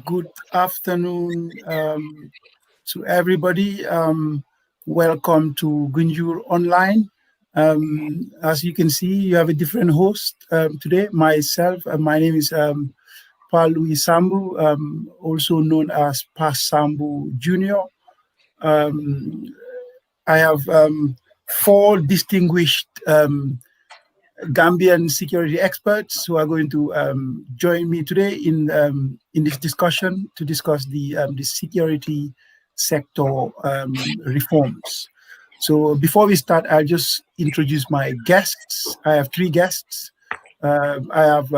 Good afternoon to everybody. Welcome to Gunjur Online. As you can see, you have a different host today. Myself, my name is Paul Louis Sambu, also known as Pas Sambu Jr. I have 4 distinguished Gambian security experts who are going to join me today in this discussion to discuss the security sector reforms. So before we start, I'll just introduce my guests. I have 3 guests. I have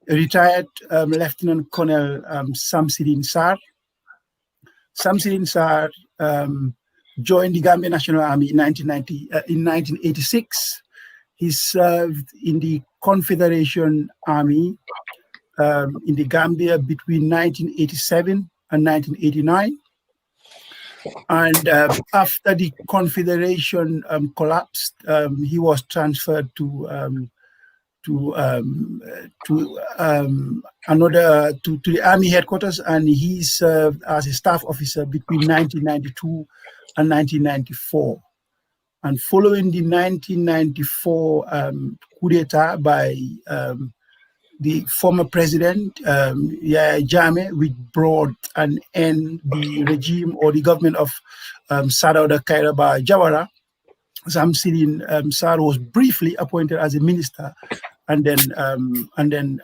retired Lieutenant Colonel Samsidin Sarr. Samsidin Sarr joined the Gambian National Army in 1986. He served in the Confederation Army in the Gambia between 1987 and 1989. And after the Confederation collapsed, he was transferred to the Army headquarters, and he served as a staff officer between 1992 and 1994. And following the 1994 coup d'etat by the former president, Yahya Jammeh, which brought an end the regime or the government of Sarr Kairaba Jawara, Samsidin Sarr was briefly appointed as a minister, and then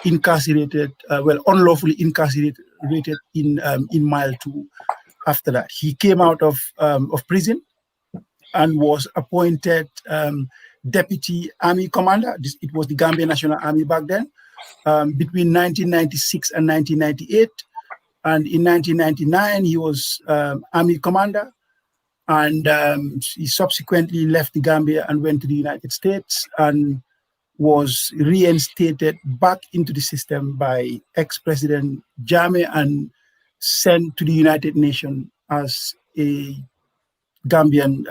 incarcerated, unlawfully incarcerated in Mile 2. After that, he came out of prison and was appointed Deputy Army Commander. It was the Gambia National Army back then, between 1996 and 1998. And in 1999, he was Army Commander. And he subsequently left the Gambia and went to the United States and was reinstated back into the system by ex-President Jammeh and sent to the United Nations as a Gambian,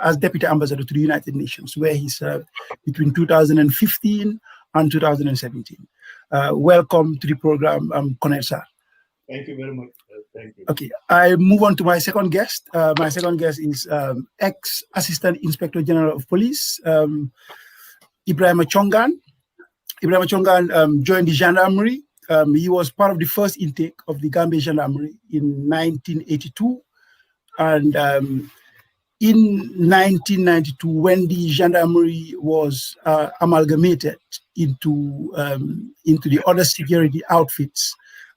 as Deputy Ambassador to the United Nations, where he served between 2015 and 2017. Welcome to the program, Colonel Sarr. Thank you very much. Thank you. Okay, I move on to my second guest. My second guest is ex-Assistant Inspector General of Police, Ebrima Chongan. Ebrima Chongan joined the Gendarmerie. He was part of the first intake of the Gambia Gendarmerie in 1982. And in 1992, when the Gendarmerie was amalgamated into the other security outfits,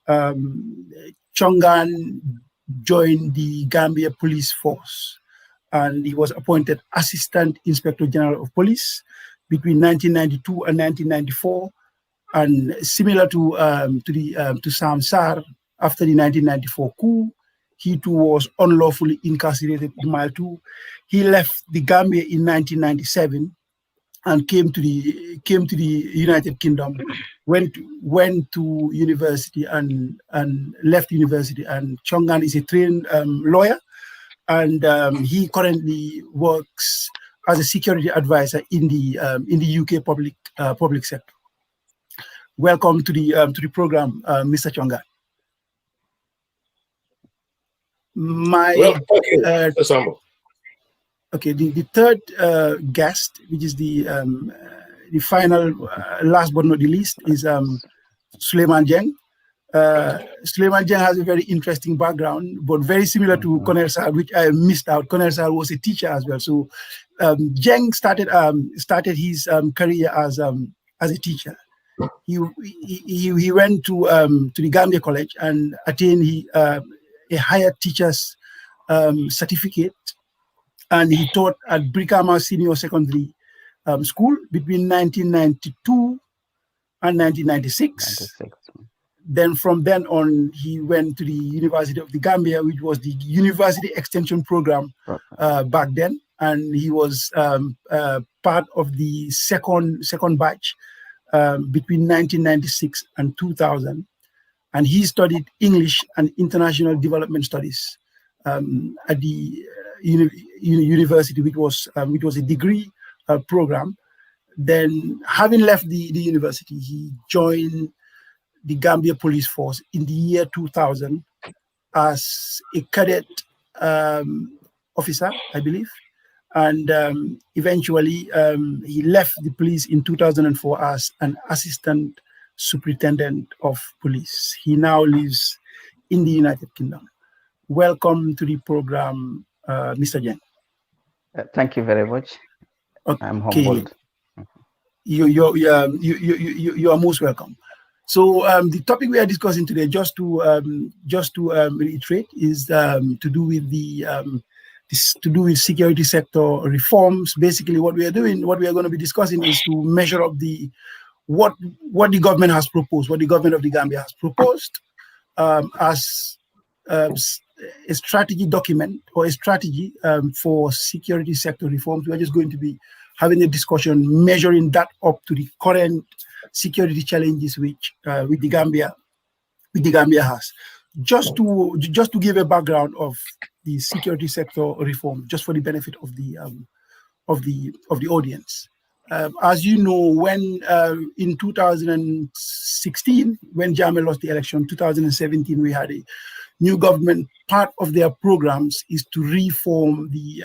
Chongan joined the Gambia Police Force, and he was appointed Assistant Inspector General of Police between 1992 and 1994. And similar to Sam Sarr, after the 1994 coup, he too was unlawfully incarcerated in Mile 2. He left the Gambia in 1997 and came to the United Kingdom, went to university and left university. And Chongan is a trained lawyer, and he currently works as a security advisor in the UK public sector. Welcome to the program, Mr. Chongan. The third guest, which is the final, last but not the least, is Sulayman Jeng. Sulayman Jeng has a very interesting background, but very similar to Colonel Sarr, which I missed out. Colonel Sarr was a teacher as well. So Jeng started his career as a teacher. He went to the Gambia College and attained a higher teacher's certificate, and he taught at Brikama Senior Secondary School between 1992 and 1996. Then from then on, he went to the University of the Gambia, which was the University Extension Program back then, and he was part of the second batch between 1996 and 2000. And he studied English and International Development Studies at the university, which was a degree program. Then, having left the university, he joined the Gambia Police Force in the year 2000 as a cadet officer, I believe. And eventually, he left the police in 2004 as an assistant superintendent of police. He now lives in the United Kingdom. Welcome to the program, Mr. Jeng. Thank you very much. Okay. I'm humbled. You are most welcome. So the topic we are discussing today, just to reiterate, is to do with security sector reforms. Basically, what we are going to be discussing is to measure up what the government has proposed, what the government of the Gambia has proposed as a strategy document or a strategy for security sector reforms. We are just going to be having a discussion measuring that up to the current security challenges which the Gambia has. Just to give a background of the security sector reform, just for the benefit of the audience. As you know, when in 2016, when Jammeh lost the election, 2017, we had a new government. Part of their programs is to reform the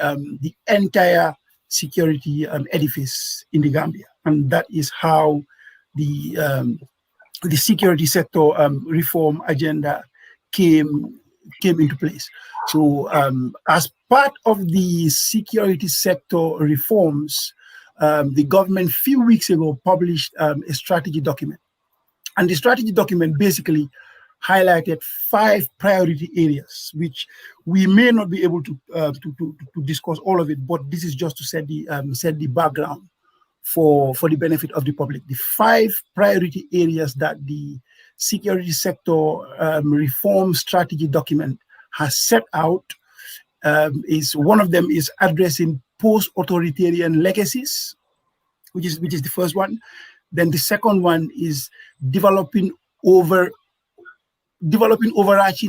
entire security edifice in the Gambia, and that is how the security sector reform agenda came into place. So, as part of the security sector reforms, the government a few weeks ago published a strategy document, and the strategy document basically highlighted 5 priority areas, which we may not be able to discuss all of it, but this is just to set the background for the benefit of the public. The 5 priority areas that the security sector reform strategy document has set out is one of them is addressing post-authoritarian legacies, which is the first one. Then the second one is developing overarching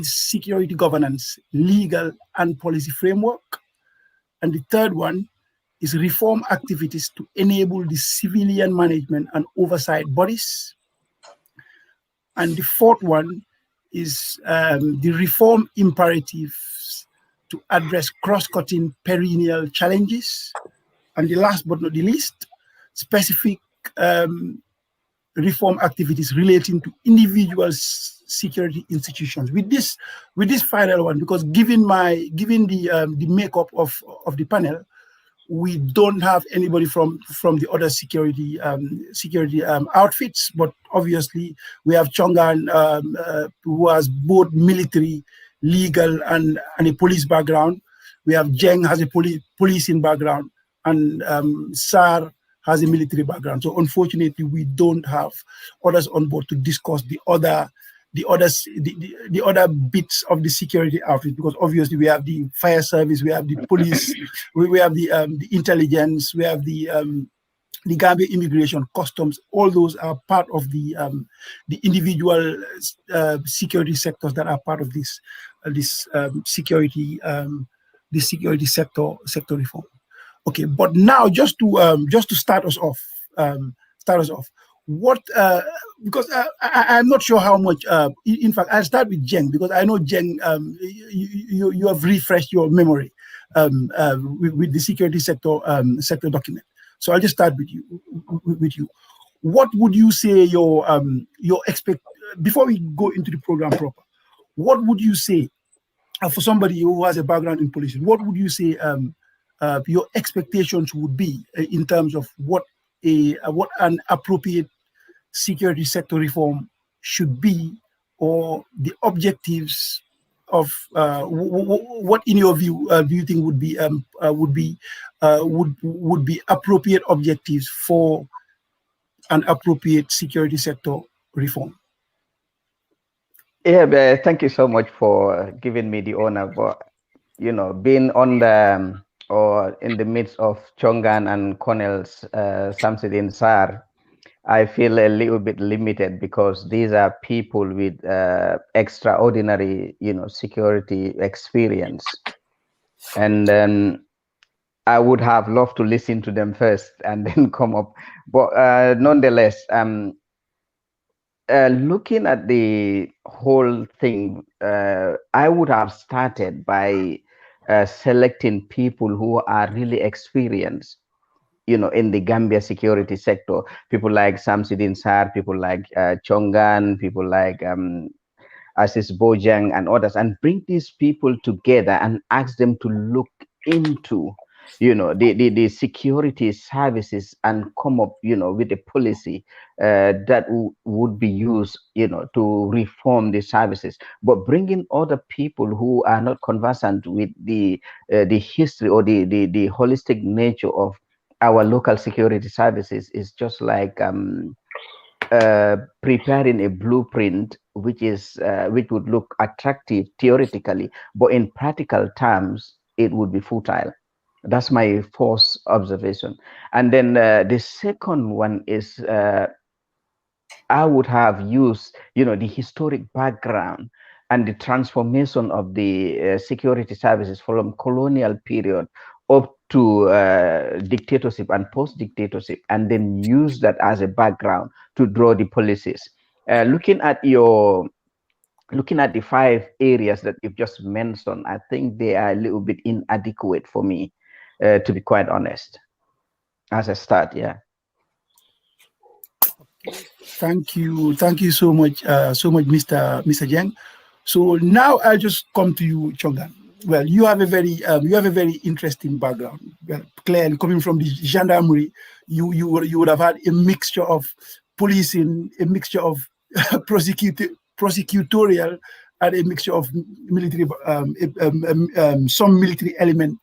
security governance, legal and policy framework. And the third one is reform activities to enable the civilian management and oversight bodies. And the fourth one is the reform imperatives to address cross-cutting perennial challenges. And the last but not the least, specific reform activities relating to individual security institutions. With this final one, because given the makeup of the panel, we don't have anybody from the other security outfits, but obviously we have Chongan, who has both military, legal, and a police background. We have Jeng has a policing background, and Sarr has a military background. So unfortunately, we don't have others on board to discuss the other bits of the security outfit, because obviously we have the fire service, we have the police, we have the intelligence, we have the Gambia immigration, customs. All those are part of the individual security sectors that are part of this security sector reform. Okay, but now just to start us off, what because I'm not sure how much. In fact, I'll start with Jeng, because I know Jeng, you have refreshed your memory with the security sector document. So I'll just start with you. What would you say your before we go into the program proper? What would you say for somebody who has a background in policing? What would you say your expectations would be in terms of what an appropriate security sector reform should be, or the objectives of what, in your view, do you think would be appropriate objectives for an appropriate security sector reform? Yeah, thank you so much for giving me the honor. But being on the or in the midst of Chongan and Colonels Samsidin Sarr, I feel a little bit limited, because these are people with extraordinary, security experience. And then I would have loved to listen to them first and then come up. But nonetheless, looking at the whole thing, I would have started by selecting people who are really experienced, in the Gambia security sector. People like Samsidin Sarr, people like Chongan, people like Assis Bojang and others, and bring these people together and ask them to look into the security services and come up with a policy that would be used to reform the services, but bringing other people who are not conversant with the history or the holistic nature of our local security services is just like preparing a blueprint which would look attractive theoretically, but in practical terms it would be futile. That's my first observation. And then the second one is I would have used the historic background and the transformation of the security services from colonial period up to dictatorship and post-dictatorship, and then use that as a background to draw the policies. Looking at the 5 areas that you've just mentioned, I think they are a little bit inadequate for me, to be quite honest, as a start. Yeah. Thank you so much, Mr. Jeng. So now I'll just come to you, Chongan. Well, you have a very interesting background. Well, clearly coming from the gendarmerie, you would have had a mixture of policing, a mixture of prosecutorial, and a mixture of military, some military element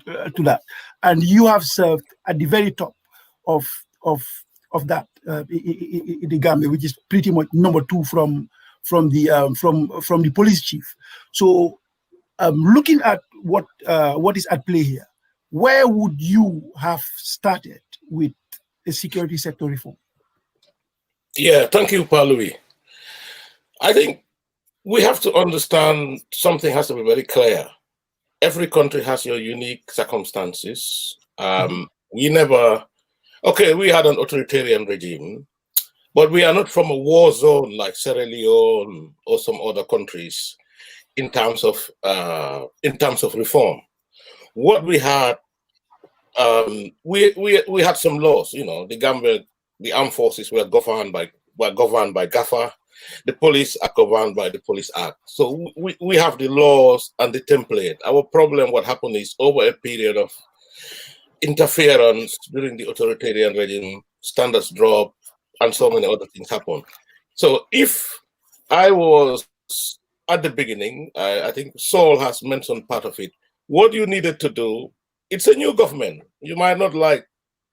to that, and you have served at the very top of that in the Gambia, which is pretty much number 2 from the police chief. So, looking at what is at play here, where would you have started with a security sector reform? Yeah, thank you, Louis. I think we have to understand something has to be very clear. Every country has your unique circumstances. We had an authoritarian regime, but we are not from a war zone like Sierra Leone or some other countries in terms of reform. What we had, we had some laws. The Gambia, the armed forces were governed by GAFA. The police are governed by the Police Act. So we have the laws and the template. Our problem, what happened is, over a period of interference during the authoritarian regime, standards drop, and so many other things happen. So if I was at the beginning, I think Saul has mentioned part of it. What you needed to do, it's a new government. You might not like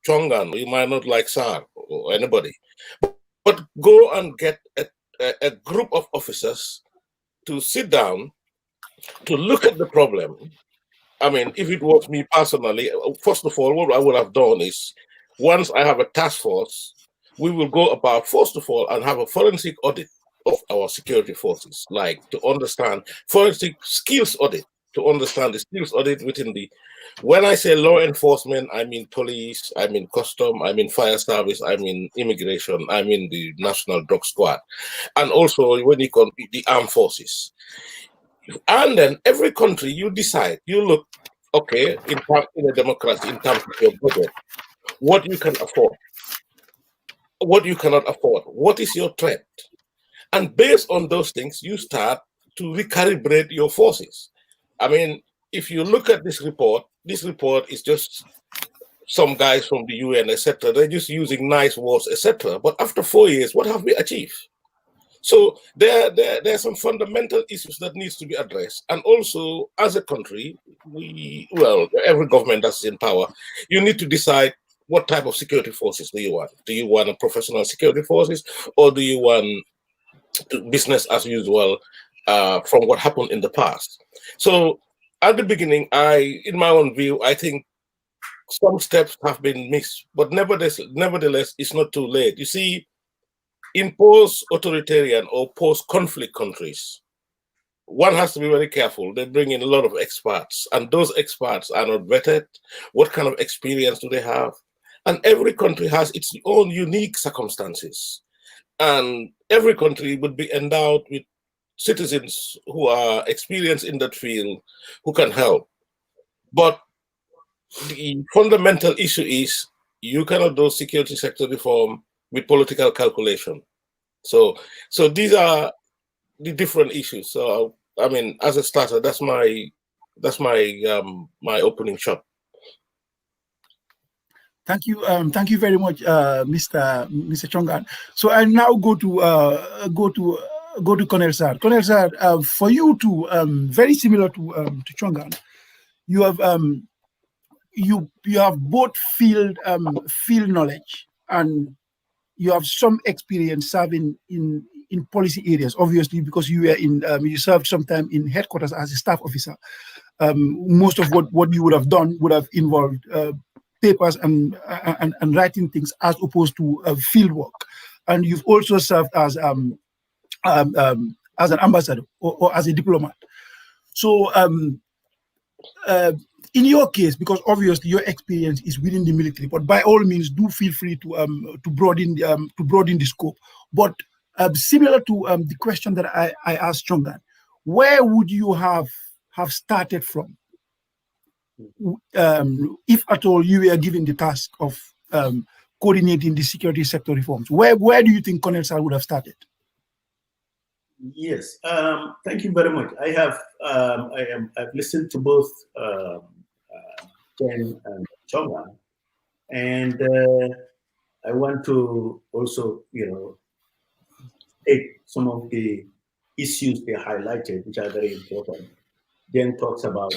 Chongan, you might not like Sarr or anybody, but go and get a group of officers to sit down to look at the problem. I mean, if it was me personally, first of all, what I would have done is, once I have a task force, we will go about, first of all, and have a forensic audit of our security forces, like to understand forensic skills audit, to understand the skills audit within when I say law enforcement, I mean police, I mean custom, I mean fire service, I mean immigration, I mean the National Drug Squad, and also when you come the armed forces. And then every country, you decide, you look, okay, in a democracy, in terms of your budget, what you can afford, what you cannot afford, what is your threat. And based on those things, you start to recalibrate your forces. I mean, if you look at this report is just some guys from the UN, etc. They're just using nice words, etc. But after 4 years, what have we achieved? So there are some fundamental issues that needs to be addressed. And also, as a country, every government that's in power, you need to decide what type of security forces do you want? Do you want a professional security forces, or do you want business as usual from what happened in the past? So at the beginning, in my own view, I think some steps have been missed, but nevertheless, it's not too late. You see, in post-authoritarian or post-conflict countries, one has to be very careful. They bring in a lot of experts, and those experts are not vetted. What kind of experience do they have? And every country has its own unique circumstances. And every country would be endowed with citizens who are experienced in that field, who can help. But the fundamental issue is you cannot do security sector reform with political calculation. So these are the different issues. So I mean, as a starter, that's my my opening shot. Thank you very much, Mr. Chongan. So I now go to Colonel Sarr. Colonel Sarr, for you to very similar to Chongan, you have you have both field knowledge, and you have some experience serving in policy areas. Obviously, because you were in you served some time in headquarters as a staff officer. Most of what you would have done would have involved papers and writing things, as opposed to field work. And you've also served as an ambassador or as a diplomat. So in your case, because obviously your experience is within the military, but by all means, do feel free to broaden the scope. But similar to the question that I asked Chongan, where would you have started from, if at all you were given the task of coordinating the security sector reforms? Where do you think Colonel Sarr would have started? Yes, thank you very much. I've listened to both Jeng and Chongan, and I want to also, take some of the issues they highlighted, which are very important. Jeng talks about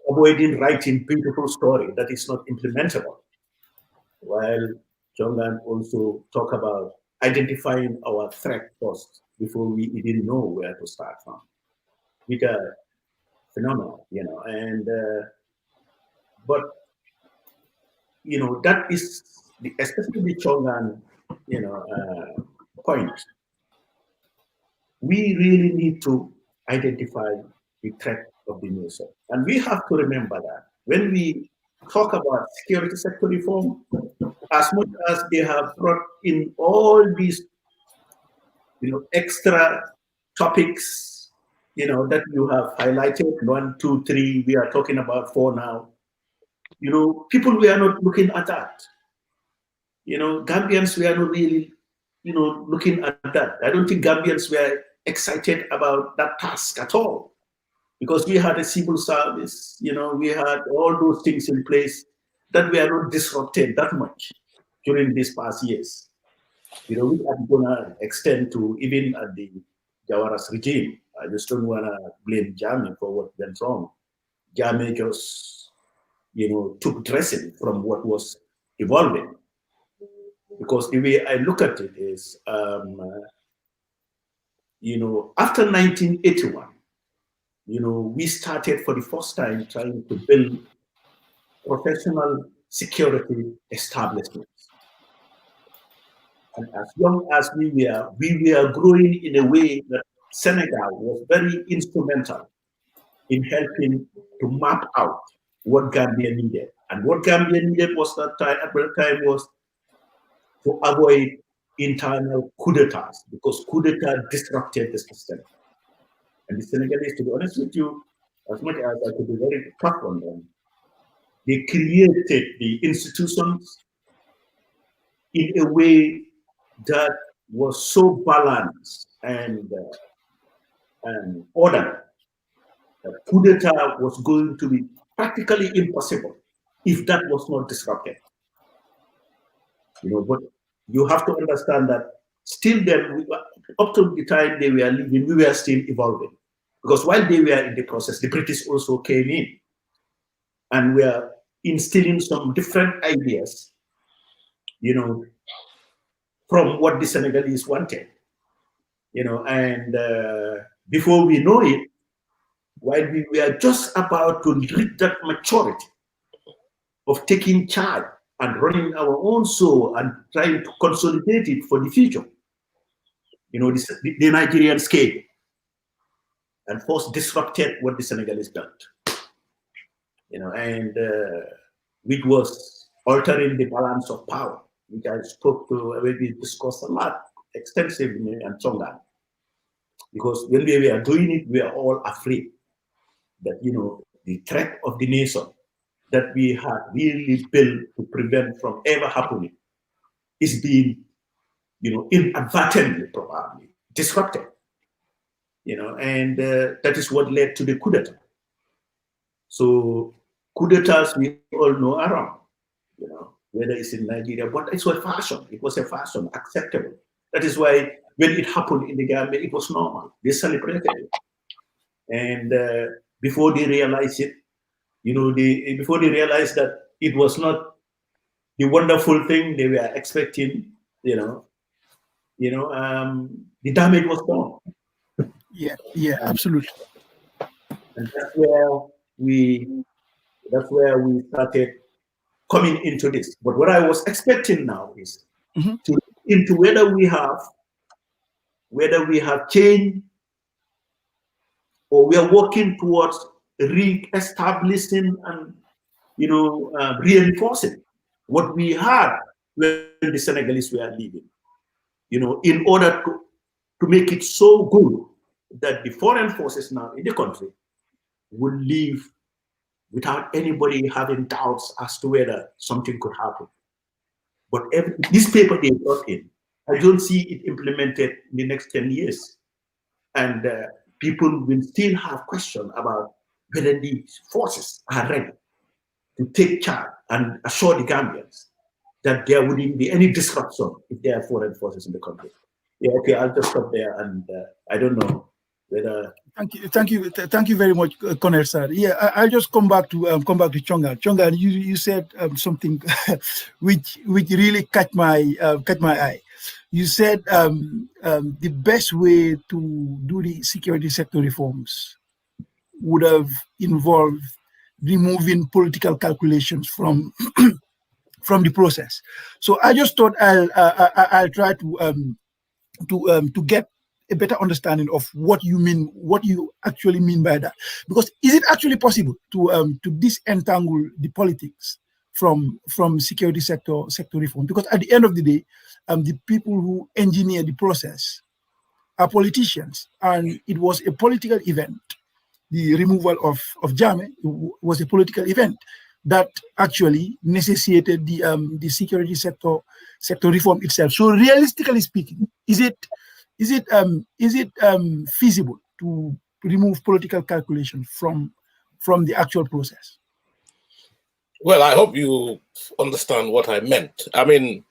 avoiding writing beautiful story that is not implementable, while Chongan also talk about identifying our threat first before we even know where to start from, which are phenomenal, and but that is especially the Chongan point. We really need to identify the threat of the nation, and we have to remember that when we talk about security sector reform, as much as they have brought in all these extra topics that you have highlighted, 1, 2, 3, we are talking about 4 now. People were not looking at that. Gambians were not really looking at that. I don't think Gambians were excited about that task at all, because we had a civil service, we had all those things in place that were not disrupted that much during these past years. We are going to extend to even at the Jawara's regime. I just don't want to blame Jammeh for what went wrong. Jammeh just, took dressing from what was evolving. Because the way I look at it is, after 1981, we started for the first time trying to build professional security establishments. And as young as we were growing in a way that Senegal was very instrumental in helping to map out what Gambia needed. And what Gambia needed was at that time was to avoid internal coup d'etats, because coup d'etat disrupted the system. And the Senegalese, to be honest with you, as much as I could be very tough on them, they created the institutions in a way that was so balanced and ordered that coup d'etat was going to be practically impossible if that was not disrupted. But you have to understand that still then, up to the time they were living, we were still evolving. Because while they were in the process, the British also came in and were instilling some different ideas, from what the Senegalese wanted, and before we know it, while we were just about to reach that maturity of taking charge and running our own show and trying to consolidate it for the future, the Nigerian scale, and force disrupted what the Senegalese built. And which was altering the balance of power, which I spoke to, we discussed a lot extensively in Chongan. Because when we were doing it, we are all afraid that, the threat of the nation that we had really built to prevent from ever happening is being, inadvertently probably disrupted. And that is what led to the coup d'etat. So coup d'etats we all know around, whether it's in Nigeria, but it was a fashion. It was a fashion, acceptable. That is why when it happened in the Gambia, it was normal. They celebrated it. And before they realized it, before they realized that it was not the wonderful thing they were expecting, the damage was done. Yeah, absolutely. And that's where we started coming into this. But what I was expecting now is to look into whether we have changed, or we are working towards re-establishing and reinforcing what we had when the Senegalese were leaving. In order to make it so good that the foreign forces now in the country would leave without anybody having doubts as to whether something could happen. But this paper they brought in, I don't see it implemented in the next 10 years. And people will still have questions about whether these forces are ready to take charge and assure the Gambians that there wouldn't be any disruption if there are foreign forces in the country. Yeah, okay, I'll just stop there, and I don't know whether. Thank you very much, Colonel Sarr. Yeah, I'll just come back to Chongan. Chongan, you said something which really caught my eye. You said the best way to do the security sector reforms would have involved removing political calculations from from the process. So I just thought I'll try to get a better understanding of what you actually mean by that. Because is it actually possible to disentangle the politics from security sector reform? Because at the end of the day, the people who engineer the process are politicians, and it was a political event. The removal of Jammeh was a political event that actually necessitated the security sector reform itself. So realistically speaking, is it feasible to remove political calculation from the actual process? Well, I hope you understand what I meant. I mean,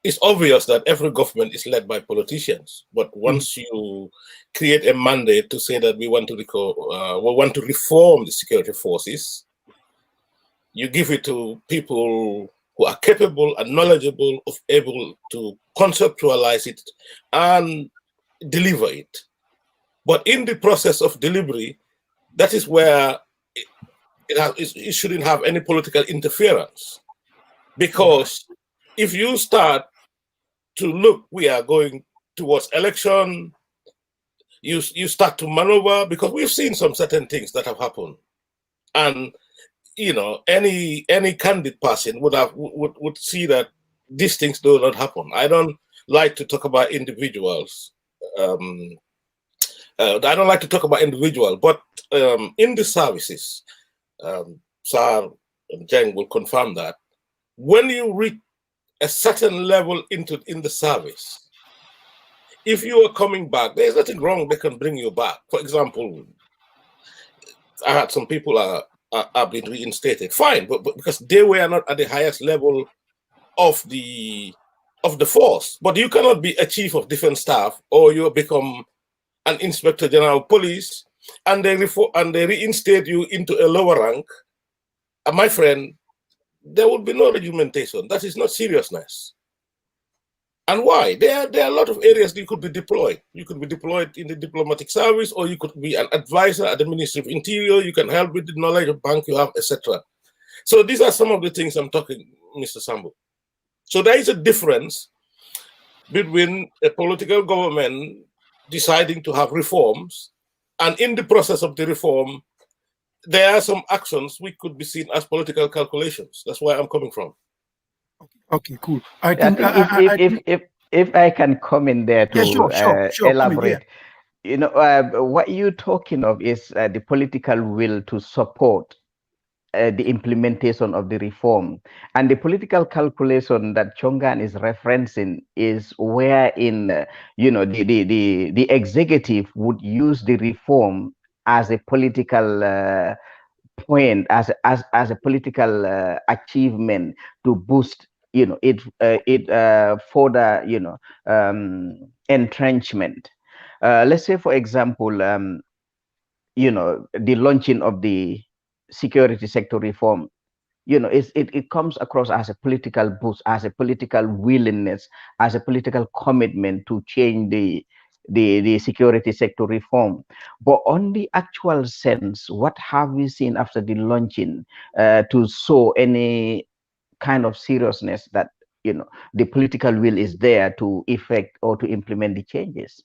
it's obvious that every government is led by politicians, but once you create a mandate to say that we want to reform the security forces, you give it to people who are capable and knowledgeable of able to conceptualize it and deliver it. But in the process of delivery, that is where it shouldn't have any political interference. Because if you start to look, we are going towards election, you start to maneuver, because we've seen some certain things that have happened. And any candid person would see that these things do not happen. I don't like to talk about individuals. I don't like to talk about individuals, but in the services, Sarr and Jeng will confirm that when you reach a certain level in the service, if you are coming back, there's nothing wrong. They can bring you back. For example, I had some people are being reinstated. Fine, but because they were not at the highest level of the force. But you cannot be a chief of defense staff, or you become an inspector general of police, and they reinstate you into a lower rank. And my friend, there would be no regimentation. That is not seriousness. And why? There are a lot of areas you could be deployed. You could be deployed in the diplomatic service, or you could be an advisor at the Ministry of Interior. You can help with the knowledge of bank you have, etc. So these are some of the things I'm talking, Mr. Sambo. So there is a difference between a political government deciding to have reforms And in the process of the reform, there are some actions which could be seen as political calculations. That's where I'm coming from. Okay, cool. I think if I can come in there to sure, elaborate, you know, what you're talking of is the political will to support the implementation of the reform, and the political calculation that Chongan is referencing is wherein you know, the executive would use the reform as a political point, as a political achievement to boost, you know, it further, you know, entrenchment. Let's say, for example, you know, the launching of the security sector reform, you know, it comes across as a political boost, as a political willingness, as a political commitment to change the security sector reform. But on the actual sense, what have we seen after the launching to show any kind of seriousness that, you know, the political will is there to effect or to implement the changes?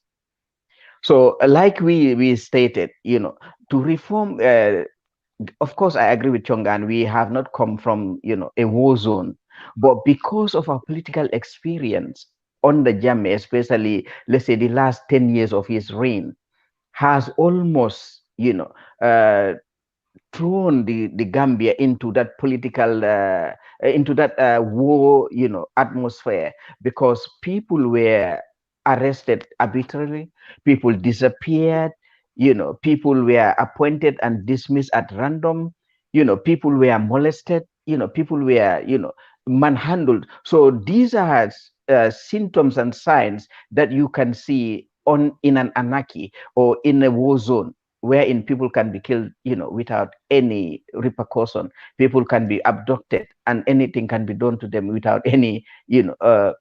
So like we stated, you know, to reform, of course, I agree with Chongan. We have not come from, you know, a war zone, but because of our political experience on the Jammeh, especially, let's say, the last 10 years of his reign, has almost, you know, thrown the Gambia into that political, into that war, you know, atmosphere, because people were arrested arbitrarily, people disappeared, you know, people were appointed and dismissed at random, you know, people were molested, you know, people were, you know, manhandled. So these are symptoms and signs that you can see in an anarchy or in a war zone, wherein people can be killed, you know, without any repercussion. People can be abducted, and anything can be done to them without any, you know,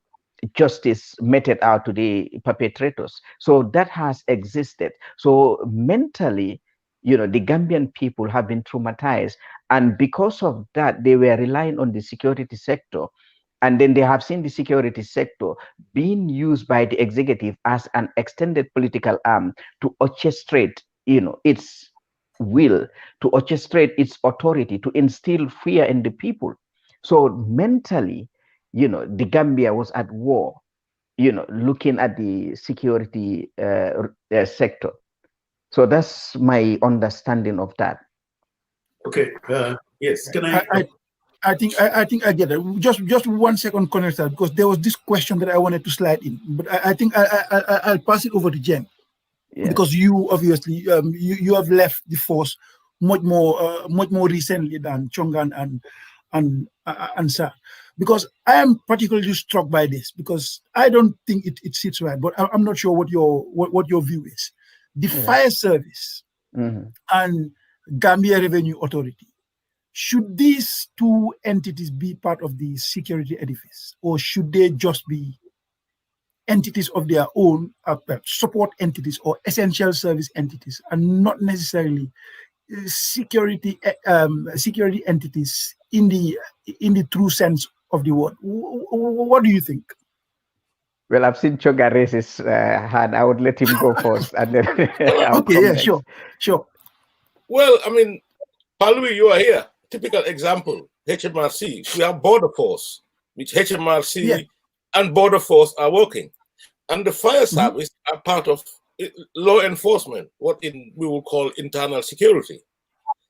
justice meted out to the perpetrators. So that has existed. So mentally, you know, the Gambian people have been traumatized, and because of that, they were relying on the security sector. And then they have seen the security sector being used by the executive as an extended political arm to orchestrate, you know, its will, to orchestrate its authority, to instill fear in the people. So mentally, you know, the Gambia was at war, you know, looking at the security sector. So that's my understanding of that. Okay. Yes. Can I think I get it. Just 1 second, Connector, because there was this question that I wanted to slide in, but I think I'll pass it over to Jeng, because you obviously you have left the force much more recently than Chongan and Sarr. Because I am particularly struck by this, because I don't think it sits right, but I'm not sure what your view is. The fire service and Gambia Revenue Authority, should these two entities be part of the security edifice, or should they just be entities of their own, support entities or essential service entities, and not necessarily security entities in the true sense of the word? What do you think? Well, I've seen Chongan raise his hand. I would let him go first, and then okay, yeah, next. Sure. Well, I mean, Palui, you are here. Typical example, HMRC. We have border force, which HMRC and border force are working, and the fire service are part of law enforcement, what we will call internal security.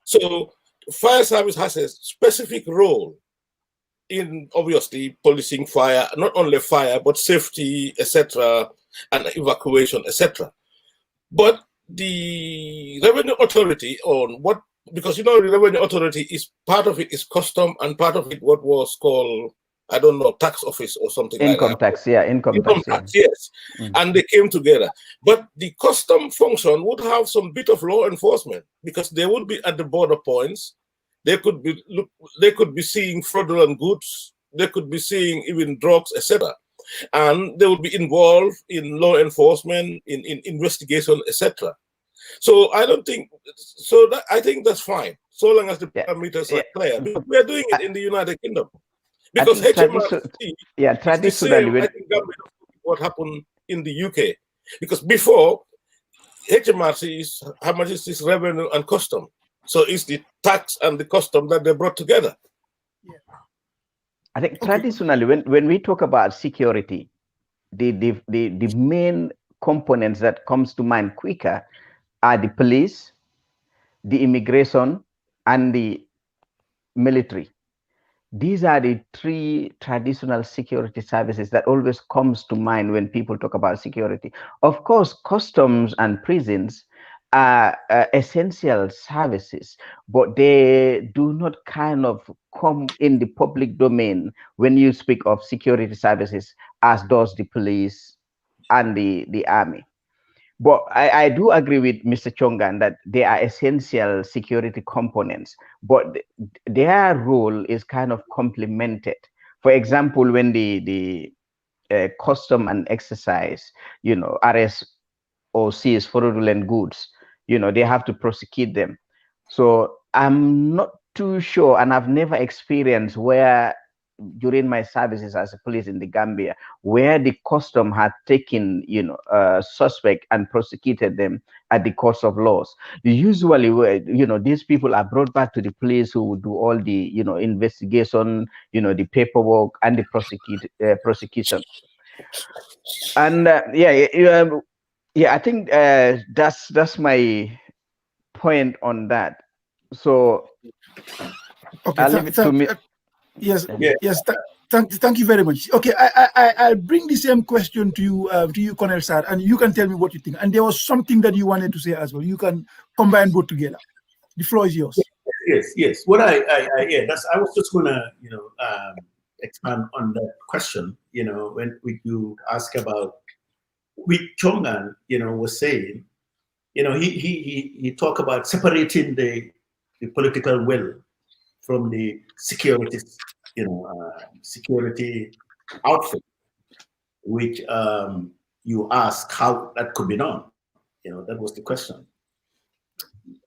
So fire service has a specific role in obviously policing fire, not only fire, but safety, etc., and evacuation, etc. But the revenue authority because you know the revenue authority is part of it is custom, and part of it what was called, I don't know, tax office or something like that. Income tax, yeah, income tax, yes. And they came together. But the custom function would have some bit of law enforcement, because they would be at the border points. They could be seeing fraudulent goods. They could be seeing even drugs, etc. And they would be involved in law enforcement, in investigation, etc. So I don't think so. I think that's fine, so long as the parameters are clear. We are doing it in the United Kingdom, because HMRC, traditionally, I think what happened in the UK, because before HMRC is how much is this revenue and custom? So it's the tax and the custom that they brought together. Yeah. I think traditionally, when we talk about security, the main components that comes to mind quicker are the police, the immigration, and the military. These are the three traditional security services that always comes to mind when people talk about security. Of course, customs and prisons are essential services, but they do not kind of come in the public domain when you speak of security services, as does the police and the army. But I do agree with Mr. Chongan that they are essential security components, but their role is kind of complemented. For example, when the custom and exercise, arrest or seize fraudulent goods, they have to prosecute them. So I'm not too sure, and I've never experienced where during my services as a police in the Gambia, where the custom had taken, suspect and prosecuted them at the course of laws. Usually, these people are brought back to the police who would do all the, investigation, the paperwork and the prosecution. And I think that's my point on that. So Okay, I'll leave it to me. Yes, Yeah. yes. Thank you very much. Okay, I'll bring the same question to you, Colonel Sarr, and you can tell me what you think. And there was something that you wanted to say as well. You can combine both together. The floor is yours. Yes. What I was just gonna expand on that question. When you ask about with Chongan, was saying, he talked about separating the political will from the security, security outfit, which you ask how that could be done. That was the question.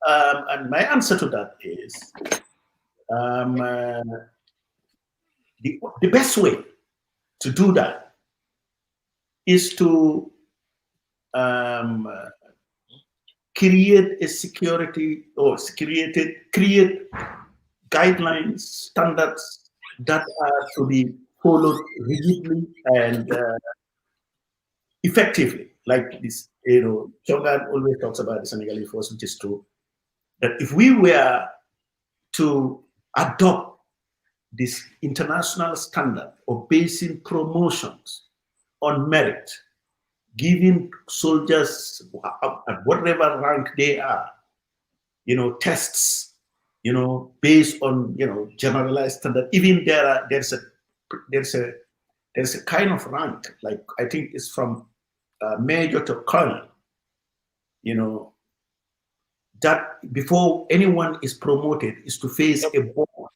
And my answer to that is the best way to do that is to create a security or create guidelines, standards that are to be followed rigidly and effectively. Like this, Chongan always talks about the Senegalese force, which is true. That if we were to adopt this international standard of basing promotions on merit, giving soldiers at whatever rank they are, tests, based on generalized standard. Even there's a kind of rank, like I think it's from major to colonel, that before anyone is promoted is to face a board,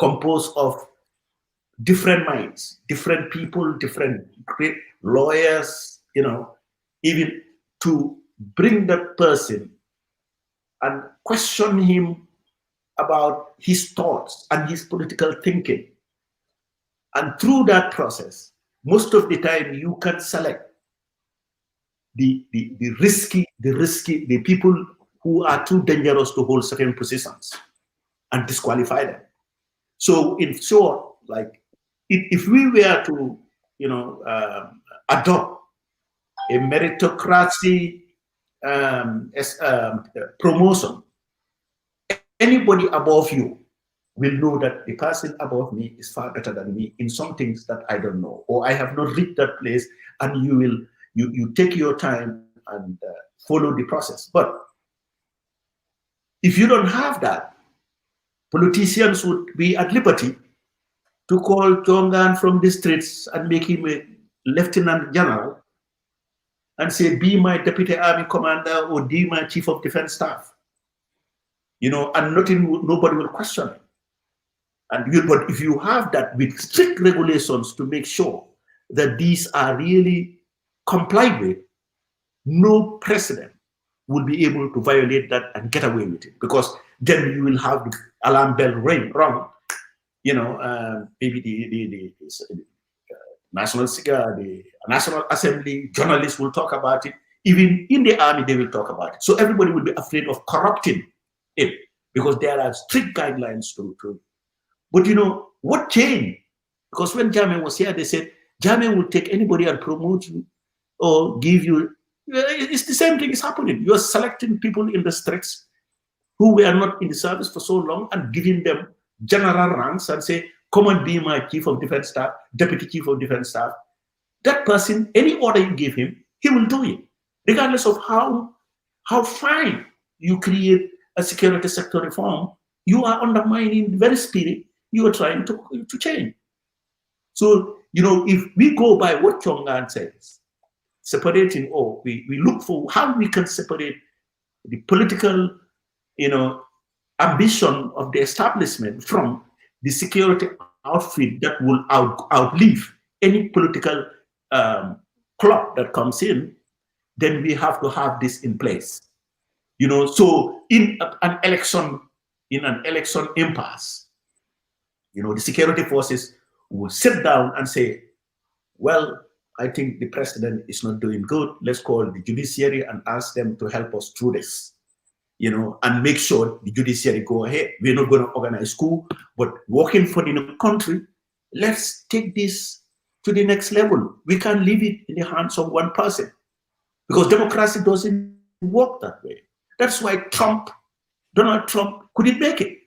composed of different minds, different people, different great lawyers, even to bring that person and question him about his thoughts and his political thinking. And through that process, most of the time you can select the people who are too dangerous to hold certain positions and disqualify them. So in short, like if we were to, adopt a meritocracy promotion, anybody above you will know that the person above me is far better than me in some things that I don't know, or I have not reached that place, and you take your time and follow the process. But if you don't have that, politicians would be at liberty to call Chongan from the streets and make him a lieutenant general and say, be my deputy army commander or be my chief of defense staff. And nobody will question it. But if you have that with strict regulations to make sure that these are really complied with, no president will be able to violate that and get away with it, because then you will have the alarm bell ring wrong. Maybe the national security, National Assembly, journalists will talk about it. Even in the army, they will talk about it. So everybody will be afraid of corrupting it because there are strict guidelines to it. But you know, what changed? Because when Jammeh was here, they said, Jammeh will take anybody and promote you or give you. It's the same thing is happening. You're selecting people in the streets who were not in the service for so long and giving them general ranks and say, come and be my chief of defense staff, deputy chief of defense staff. That person, any order you give him, he will do it. Regardless of how fine you create a security sector reform, you are undermining the very spirit you are trying to change. So, you know, if we go by what Chongan says, separating, or we look for how we can separate the political, you know, ambition of the establishment from the security outfit that will outlive any political club that comes in, then we have to have this in place. You know, so in an election impasse, you know, the security forces will sit down and say, well, I think the president is not doing good. Let's call the judiciary and ask them to help us through this, you know, and make sure the judiciary go ahead. We're not going to organize coup, but working for the country, let's take this to the next level. We can't leave it in the hands of one person because democracy doesn't work that way. That's why Donald Trump couldn't make it.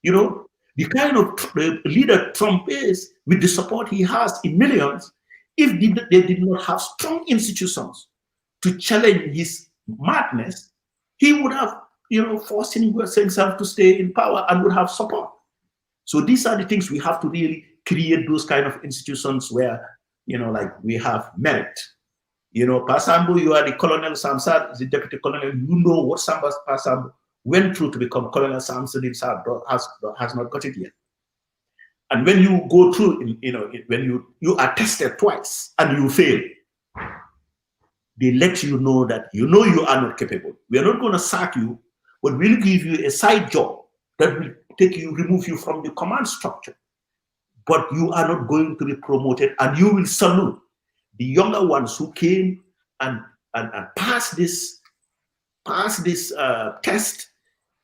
You know, the kind of leader Trump is, with the support he has in millions, if they did not have strong institutions to challenge his madness, he would have, you know, forced himself to stay in power and would have support. So these are the things we have to really create, those kind of institutions where, you know, like we have merit. You know, Pasambu, you are the Colonel Samsad, the Deputy Colonel, you know what Pasambu went through to become Colonel Samsudin Sarr has not got it yet. And when you go through, you know, when you are tested twice and you fail, they let you know that you are not capable. We are not going to sack you, but we'll give you a side job that will remove you from the command structure. But you are not going to be promoted, and you will salute the younger ones who came and passed this test,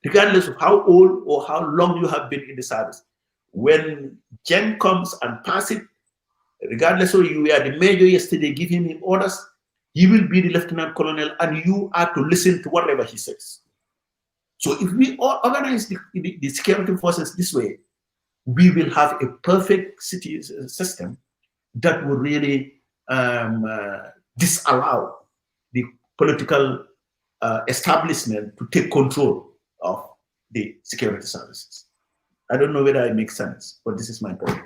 regardless of how old or how long you have been in the service. When Jeng comes and pass it, regardless of you were the major yesterday giving him orders, he will be the lieutenant colonel, and you are to listen to whatever he says. So if we all organize the security forces this way, we will have a perfect system that will really disallow the political establishment to take control of the security services. I don't know whether it makes sense, but this is my point.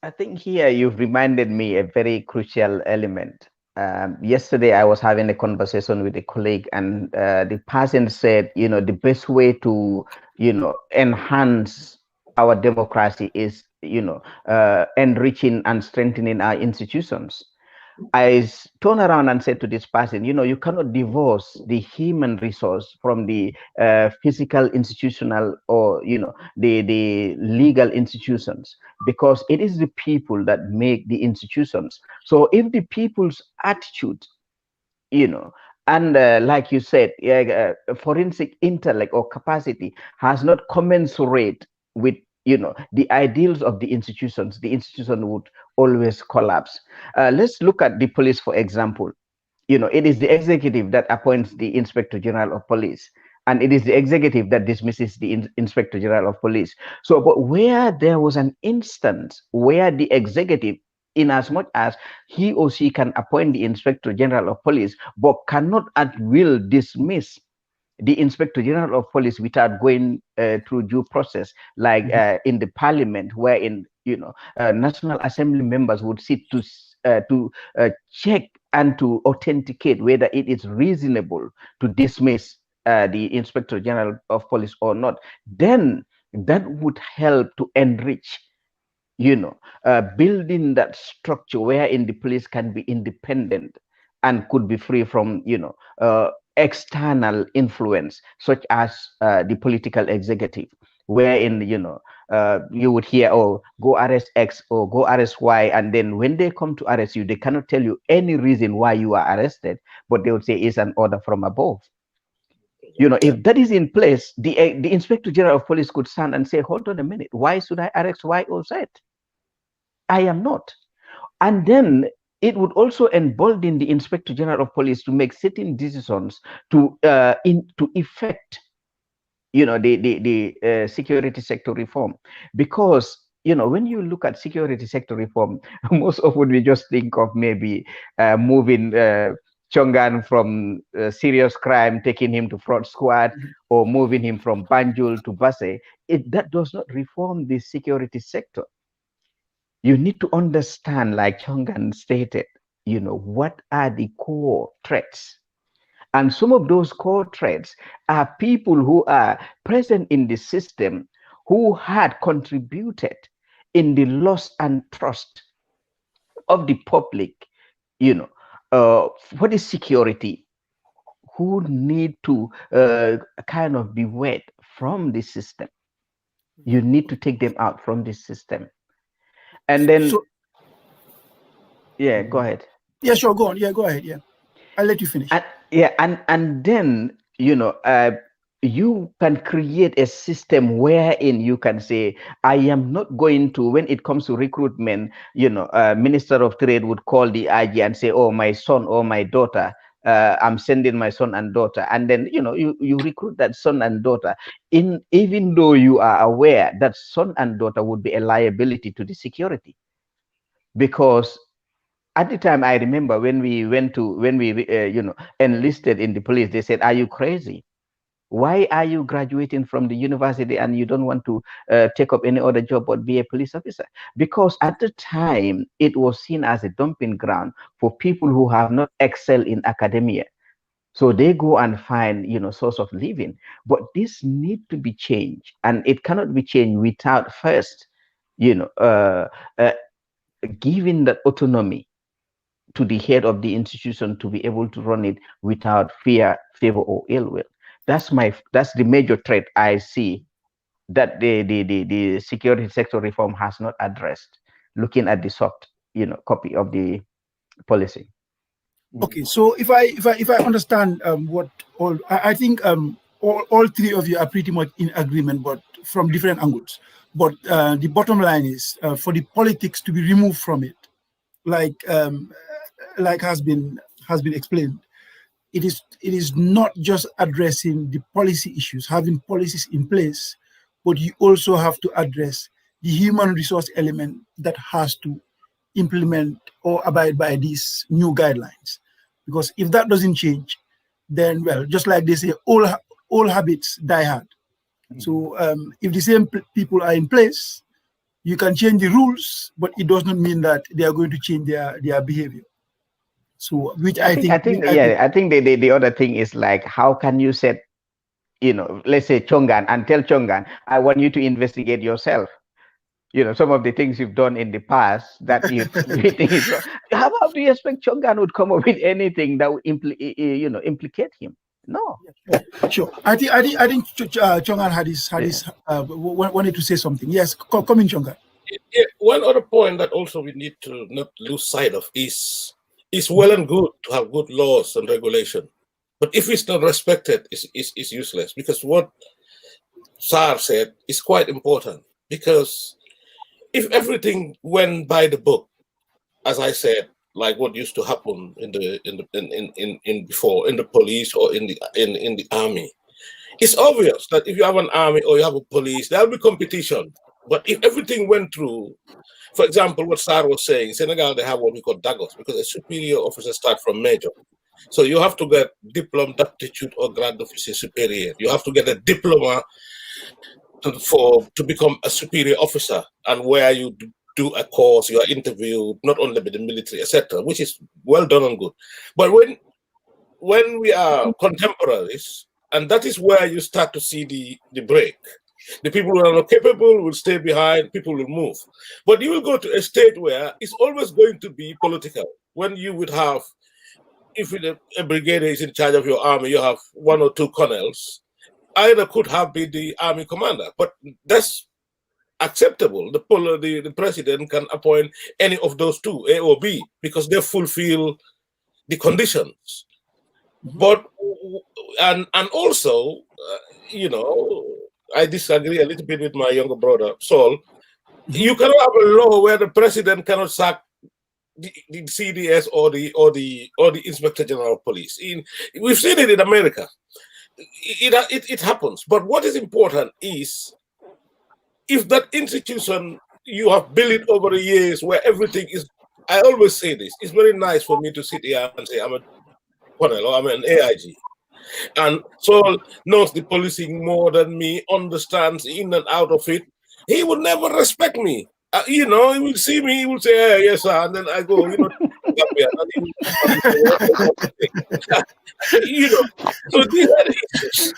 I think here you've reminded me a very crucial element. Yesterday, I was having a conversation with a colleague, and the person said, you know, the best way to, you know, enhance our democracy is, you know, enriching and strengthening our institutions. I turned around and said to this person, you know, you cannot divorce the human resource from the physical, institutional, or, you know, the legal institutions, because it is the people that make the institutions. So if the people's attitude, you know, and like you said, forensic intellect or capacity has not commensurate with, you know, the ideals of the institution would always collapse. Let's look at the police, for example. You know, it is the executive that appoints the Inspector General of Police, and it is the executive that dismisses the Inspector General of Police. So, but where there was an instance where the executive, in as much as he or she can appoint the Inspector General of Police, but cannot at will dismiss the Inspector General of Police without going through due process, like in the Parliament, wherein, you know, National Assembly members would sit to check and to authenticate whether it is reasonable to dismiss the Inspector General of Police or not. Then that would help to enrich, you know, building that structure wherein the police can be independent and could be free from, you know, external influence, such as the political executive. wherein, you would hear, oh, go arrest X or go arrest Y. And then when they come to arrest you, they cannot tell you any reason why you are arrested, but they would say it's an order from above. If that is in place, the Inspector General of Police could stand and say, hold on a minute, why should I arrest Y or Z? I am not. And then it would also embolden the Inspector General of Police to make certain decisions to effect, the security sector reform. Because, when you look at security sector reform, most often we just think of maybe moving Chongan from serious crime, taking him to fraud squad, or moving him from Banjul to Basse. That does not reform the security sector. You need to understand, like Chongan stated, what are the core threats? And some of those core threats are people who are present in the system who had contributed in the loss and trust of the public, for the security, who need to kind of be wed from the system. You need to take them out from the system. And then, yeah, go ahead. Yeah, sure, go on. Yeah, go ahead. Yeah, I'll let you finish. And then, you can create a system wherein you can say, I am not going to, when it comes to recruitment, Minister of Trade would call the IG and say, oh, my son or my daughter, I'm sending my son and daughter. And then, you recruit that son and daughter, even though you are aware that son and daughter would be a liability to the security. Because at the time, I remember when we enlisted in the police, they said, are you crazy? Why are you graduating from the university and you don't want to take up any other job but be a police officer? Because at the time, it was seen as a dumping ground for people who have not excelled in academia. So they go and find, source of living. But this needs to be changed. And it cannot be changed without first, giving that autonomy to the head of the institution to be able to run it without fear, favor, or ill will. That's the major threat I see that the security sector reform has not addressed, looking at the soft, copy of the policy. Okay, so if I understand I think all three of you are pretty much in agreement, but from different angles. But the bottom line is for the politics to be removed from it, like has been explained. It is not just addressing the policy issues, having policies in place, but you also have to address the human resource element that has to implement or abide by these new guidelines. Because if that doesn't change, then, well, just like they say, all habits die hard. So if the same people are in place, you can change the rules, but it does not mean that they are going to change their behavior. So, which I think the other thing is, like, how can you set, let's say Chongan, and tell Chongan, I want you to investigate yourself. Some of the things you've done in the past that you think is wrong. How do you expect Chongan would come up with anything that would implicate him? No. Sure. I think Chongan wanted to say something. Yes, come in, Chongan. Yeah, one other point that also we need to not lose sight of is it's well and good to have good laws and regulation, but if it's not respected, it's useless. Because what Sarr said is quite important. Because if everything went by the book, as I said, like what used to happen in the police or in the army, it's obvious that if you have an army or you have a police, there'll be competition. But if everything went through, for example, what Sarr was saying, Senegal, they have what we call dagos, because a superior officer starts from major. So you have to get diploma d'aptitude or grade d'officier superior. You have to get a diploma to become a superior officer, and where you do a course, you are interviewed not only by the military, etc., which is well done and good. But when we are contemporaries, and that is where you start to see the break. The people who are not capable will stay behind, people will move. But you will go to a state where it's always going to be political. When you would have, if a brigadier is in charge of your army, you have one or two colonels, either could have been the army commander, but that's acceptable. The president can appoint any of those two, A or B, because they fulfill the conditions. But and also, you know, I disagree a little bit with my younger brother Saul. You cannot have a law where the president cannot sack the CDS or the Inspector General of Police. We've seen it in America. It happens. But what is important is, if that institution you have built it over the years where everything is, I always say this, it's very nice for me to sit here and say I'm a colonel or I'm an AIG. And Saul knows the policing more than me, understands in and out of it. He would never respect me. You know, he will see me, he will say, hey, yes, sir. And then I go, you know, you know. So these are the issues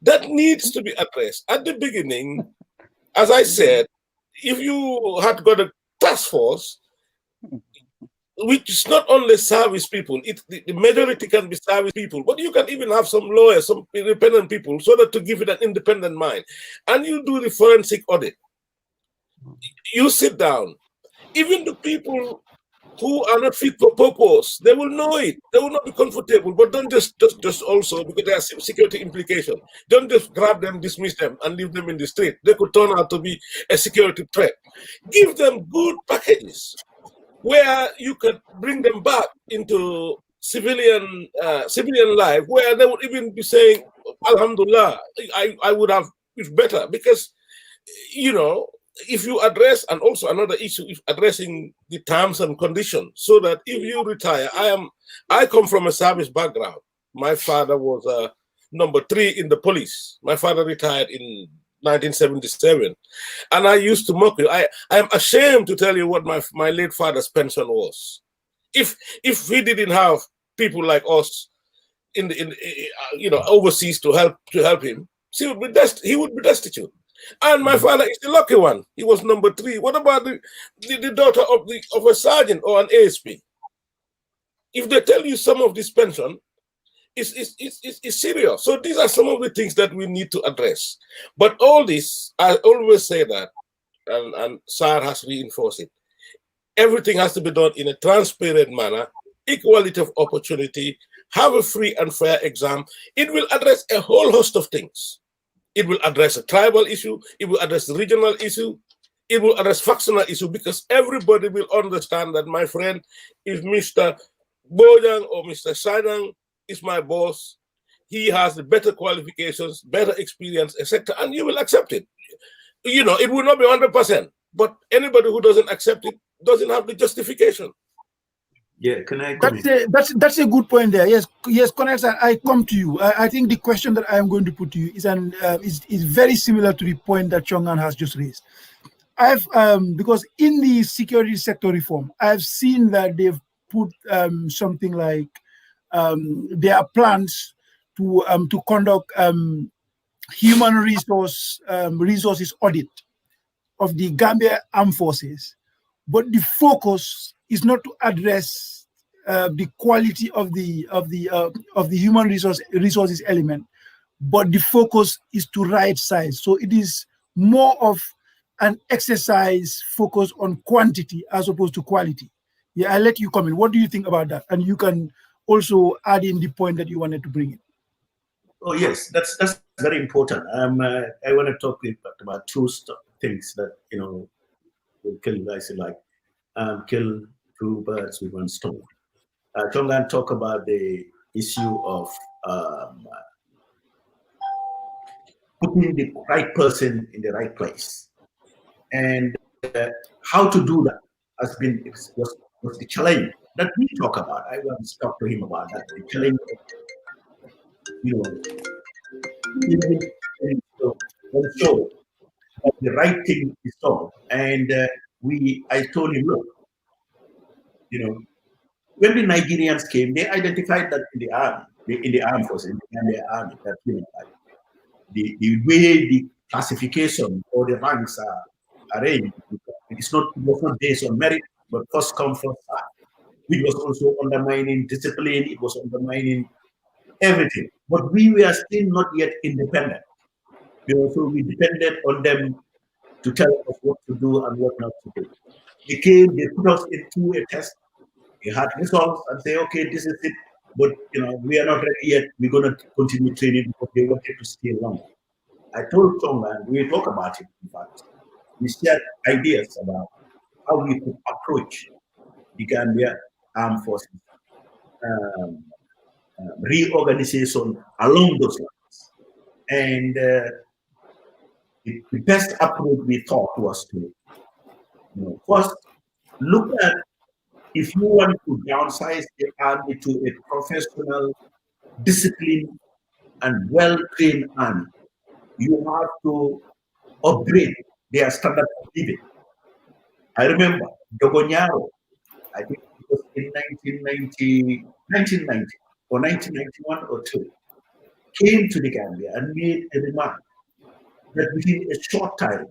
that needs to be addressed. At the beginning, as I said, if you had got a task force, which is not only service people, the majority can be service people, but you can even have some lawyers, some independent people, so that to give it an independent mind. And you do the forensic audit. You sit down. Even the people who are not fit for purpose, they will know it. They will not be comfortable, but don't just also, because there are security implications. Don't just grab them, dismiss them, and leave them in the street. They could turn out to be a security threat. Give them good packages where you can bring them back into civilian life, where they would even be saying, Alhamdulillah, I would have, it's better, because, you know, if you address, and also another issue is addressing the terms and conditions, so that if you retire, I come from a service background. My father was number 3 in the police. My father retired in 1977, and I used to mock you. I am ashamed to tell you what my late father's pension was. If he didn't have people like us in you know, overseas to help him, he would be destitute. And my father is the lucky one. He was number 3. What about the daughter of a sergeant or an ASP? If they tell you some of this pension, it's serious. So these are some of the things that we need to address. But all this, I always say that, and Sarr has reinforced it, everything has to be done in a transparent manner, equality of opportunity, have a free and fair exam. It will address a whole host of things. It will address a tribal issue, it will address the regional issue, it will address factional issue, because everybody will understand that, my friend, if Mr. Bojang or Mr. Sadang is my boss, he has the better qualifications, better experience, etc., and you will accept it. You know, it will not be 100%, but anybody who doesn't accept it doesn't have the justification. Yeah, can I? That's a good point there. Yes, Connect. I come to you. I think the question that I am going to put to you is very similar to the point that Chongan has just raised. Because in the security sector reform, I've seen that they've put something like there are plans to conduct human resources audit of the Gambia Armed Forces, but the focus is not to address the quality of the human resources element, but the focus is to right size. So it is more of an exercise focused on quantity as opposed to quality. Yeah, I'll let you comment. What do you think about that? And you can also add in the point that you wanted to bring in. Oh yes, that's very important. I want to talk about two things that, you know, will kill you guys, like kill 2 birds with 1 stone. Chongan talk about the issue of putting the right person in the right place, and how to do that was the challenge that we talk about. I want to talk to him about that. The challenge, you know, show that the right thing is done, and I told him, look, you know, when the Nigerians came, they identified that in the army, in the armed forces, in the army, that, you know, the way the classification or the ranks are arranged, it was not based on merit, but first come, first serve, which was also undermining discipline. It was undermining everything. but we were still not yet independent. So we depended on them to tell us what to do and what not to do. They came, they put us into a test. They had results and say, okay, this is it. But we are not ready yet. We're going to continue training because they wanted to stay longer. I told Chongan, we talk about it. In fact, we shared ideas about how we could approach the Gambia Armed Forces reorganization along those lines. And the best approach we thought was to, first look at if you want to downsize the army to a professional, disciplined, and well-trained army, you have to upgrade their standard of living. I remember Dogonyaro, I think it was in 1990 or 1991 or 2, came to the Gambia and made a remark that within a short time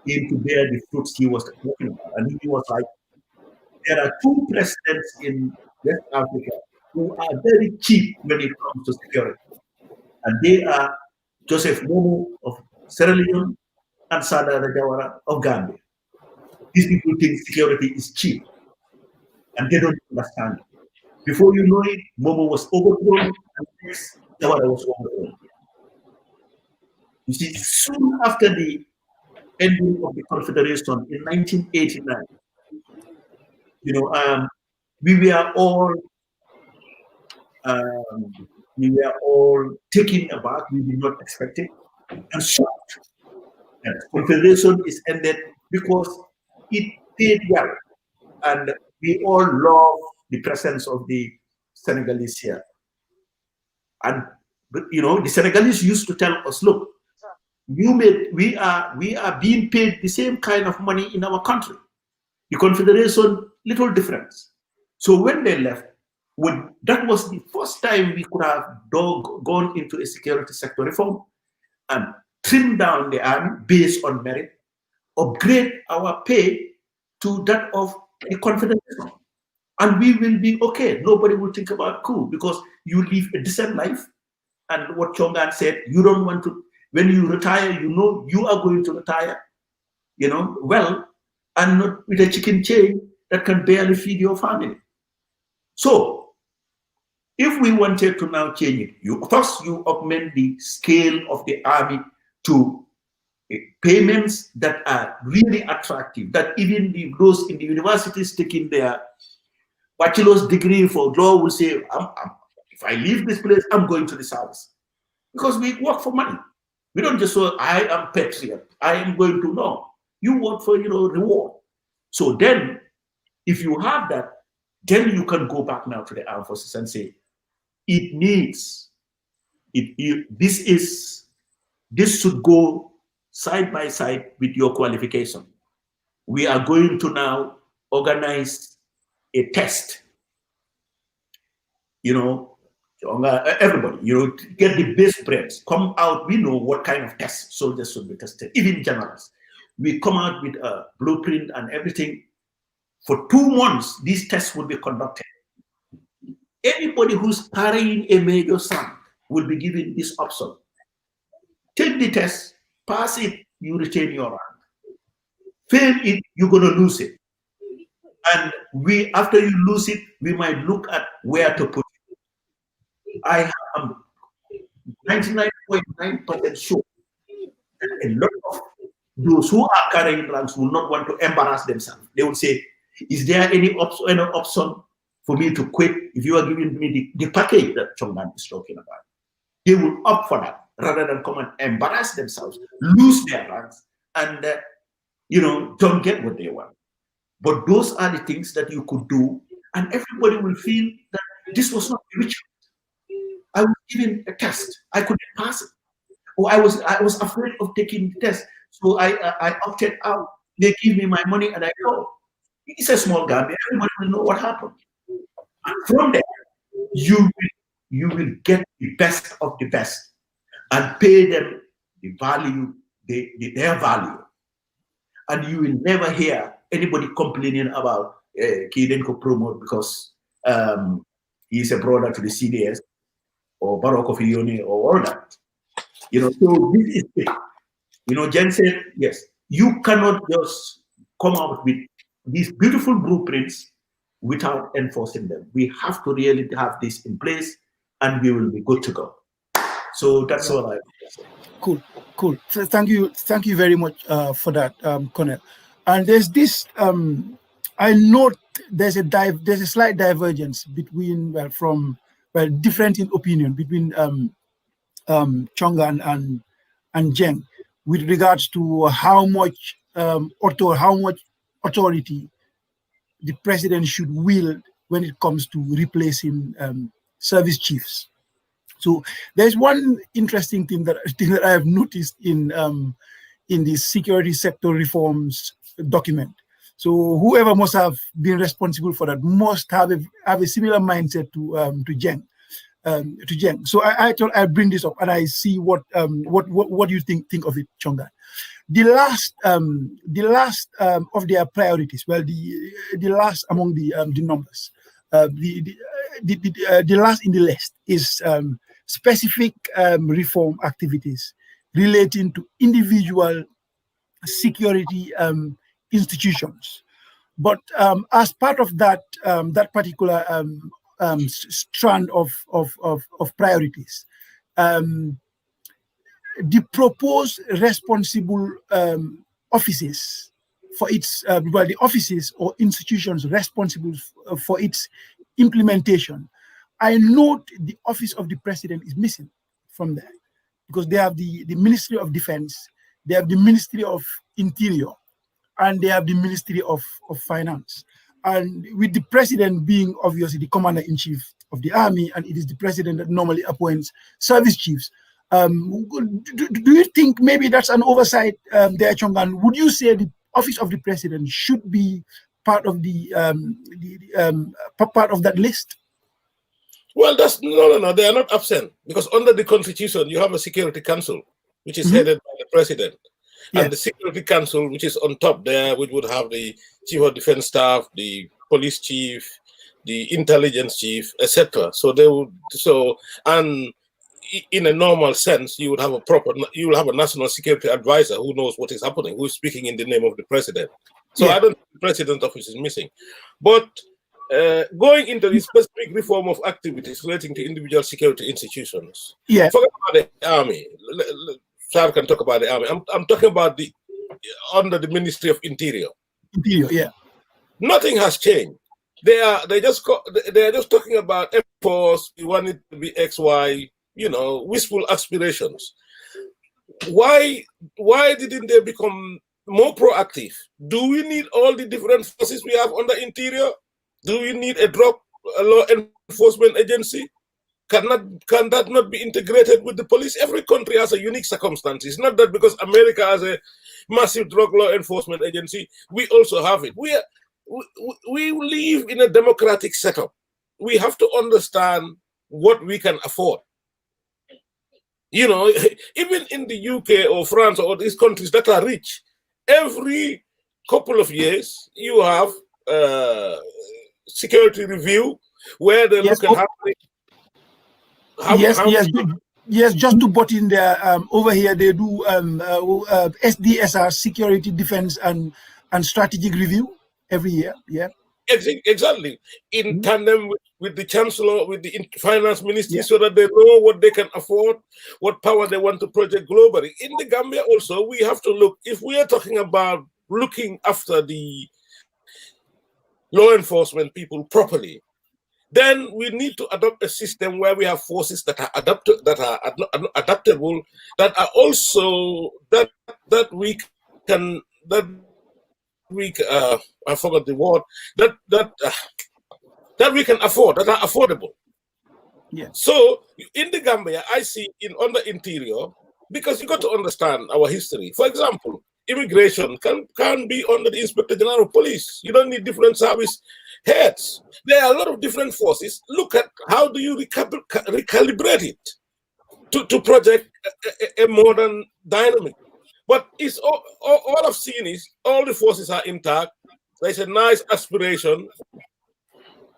came to bear the fruits he was talking about. And he was like, there are two presidents in West Africa who are very cheap when it comes to security. And they are Joseph Momo of Sierra Leone and Sada Rajawara of Gambia. These people think security is cheap and they don't understand it. Before you know it, Momo was overthrown and next Jawara was overthrown. You see, soon after the ending of the Confederation in 1989, we were all taken aback. We did not expect it, and shocked that Confederation is ended because it paid well, and we all love the presence of the Senegalese here. And the Senegalese used to tell us, look, we are being paid the same kind of money in our country. The Confederation, little difference. So when they left, that was the first time we could have gone into a security sector reform and trim down the army based on merit, upgrade our pay to that of a Confederation. And we will be okay. Nobody will think about coup because you live a decent life. And what Chongan said, you don't want to, when you retire, you are going to retire, well, and not with a chicken chain that can barely feed your family. So, if we wanted to now change it, first you augment the scale of the army to payments that are really attractive, that even those in the universities taking their bachelor's degree for law will say, if I leave this place, I'm going to the service. Because we work for money. We don't just say, I am patriot, I am going to, no. You work for, reward. So then, if you have that, then you can go back now to the armed forces and say, this should go side by side with your qualification. We are going to now organize a test. Everybody, get the best brains, come out. We know what kind of tests soldiers should be tested, even generals. We come out with a blueprint and everything. For 2 months, these tests will be conducted. Anybody who's carrying a major sum will be given this option. Take the test, pass it, you retain your rank. Fail it, you're going to lose it. And after you lose it, we might look at where to put it. I am 99.9% sure that a lot of those who are carrying ranks will not want to embarrass themselves. They will say, is there any option for me to quit if you are giving me the package that Chongan is talking about? They will opt for that rather than come and embarrass themselves, lose their ranks, and don't get what they want. But those are the things that you could do, and everybody will feel that this was not a ritual. I was given a test, I couldn't pass it, or I was afraid of taking the test, so I opted out. They give me my money, and I go. It's a small Gambia. Everybody will know what happened. And from there, you will get the best of the best and pay them the value, their value. And you will never hear anybody complaining about Kidenko promote because he's a brother to the CDS or Barack Ofione or all that. You know, so this is it. You know, Jen said, yes, you cannot just come out with these beautiful blueprints without enforcing them. We have to really have this in place and we will be good to go. So that's all I say. Cool. So thank you very much for that, Colonel. And there's this, I note there's a slight divergence between, different in opinion between Chongan and Jeng with regards to how much authority the president should wield when it comes to replacing service chiefs. So there's one interesting thing that I have noticed in the security sector reforms document. So whoever must have been responsible for that must have a similar mindset to Jeng. So I thought I'd bring this up and I see what you think of it, Chongan. The last of their priorities, the last among the numbers, the last in the list is specific reform activities relating to individual security institutions. But as part of that particular strand of priorities, the proposed responsible offices for its the offices or institutions responsible for its implementation, I note the office of the president is missing from there, because they have the Ministry of Defense, they have the Ministry of Interior, and they have the Ministry of Finance. And with the president being obviously the commander-in-chief of the army, and it is the president that normally appoints service chiefs, do you think maybe that's an oversight there, Chongan? Would you say the office of the president should be part of part of that list? Well, no. They are not absent, because under the Constitution you have a Security Council, which is headed by the president, and the Security Council, which is on top there, which would have the Chief of Defense Staff, the Police Chief, the Intelligence Chief, etc. So they would and in a normal sense, you will have a national security advisor who knows what is happening, who is speaking in the name of the president. So I don't think the president's office is missing. But going into the specific reform of activities relating to individual security institutions, forget about the army. Sarr can talk about the army. I'm talking about under the Ministry of Interior. Nothing has changed. They are just talking about Air Force. We want it to be X, Y. Wistful aspirations. Why didn't they become more proactive? Do we need all the different forces we have under Interior? Do we need a law enforcement agency? Can that not be integrated with the police? Every country has a unique circumstance. It's not that because America has a massive drug law enforcement agency, we also have it. We live in a democratic setup. We have to understand what we can afford. Even in the UK or France or these countries that are rich, every couple of years you have security review where they look at just to put in there, over here they do SDSR, Security, Defense and Strategic Review every year. Exactly, in tandem with the chancellor, with the finance ministry, so that they know what they can afford, what power they want to project globally. In the Gambia also, we have to look, if we are talking about looking after the law enforcement people properly, then we need to adopt a system where we have forces that are adaptable, that are also that we I forgot the word, that we can afford, that are affordable. So in the Gambia, I see under Interior, because you got to understand our history. For example, immigration can be under the Inspector General of Police. You don't need different service heads. There are a lot of different forces. Look at how do you recalibrate it to project a modern dynamic. But it's all I've seen is all the forces are intact. There's a nice aspiration.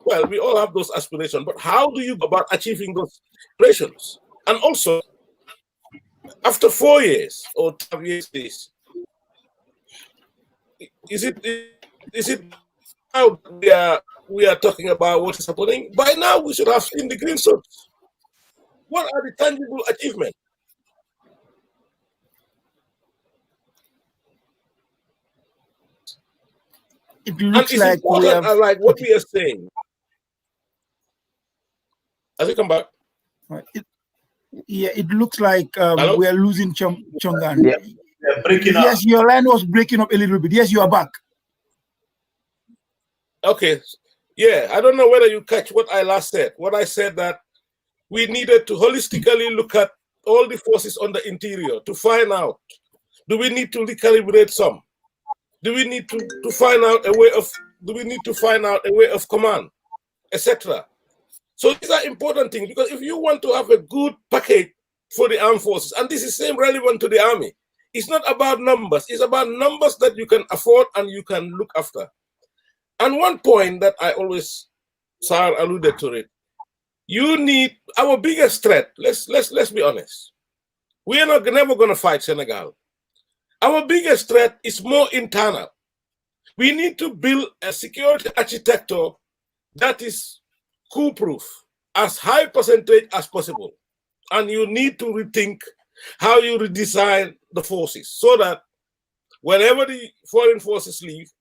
well, we all have those aspirations, but how do you go about achieving those aspirations? And also, after 4 years or 12 years, is it now we are talking about what is happening? By now, we should have seen the green suits. What are the tangible achievements? It looks and it's like we have, important, like what we are saying. Has it come back? it looks like we are losing Chongan. Yeah, breaking up. Yes, your line was breaking up a little bit. Yes, you are back. Okay. Yeah, I don't know whether you catch what I last said. What I said that we needed to holistically look at all the forces on the interior to find out, do we need to recalibrate some? Do we need to find out a way of, command, etc.? So these are important things, because if you want to have a good package for the armed forces, and this is same relevant to the army, it's not about numbers, it's about numbers that you can afford and you can look after. And one point that I always, Sarr alluded to it, you need, our biggest threat, let's be honest, we are never going to fight Senegal. Our biggest threat is more internal. We need to build a security architecture that is coup-proof, as high percentage as possible. And you need to rethink how you redesign the forces so that whenever the foreign forces leave,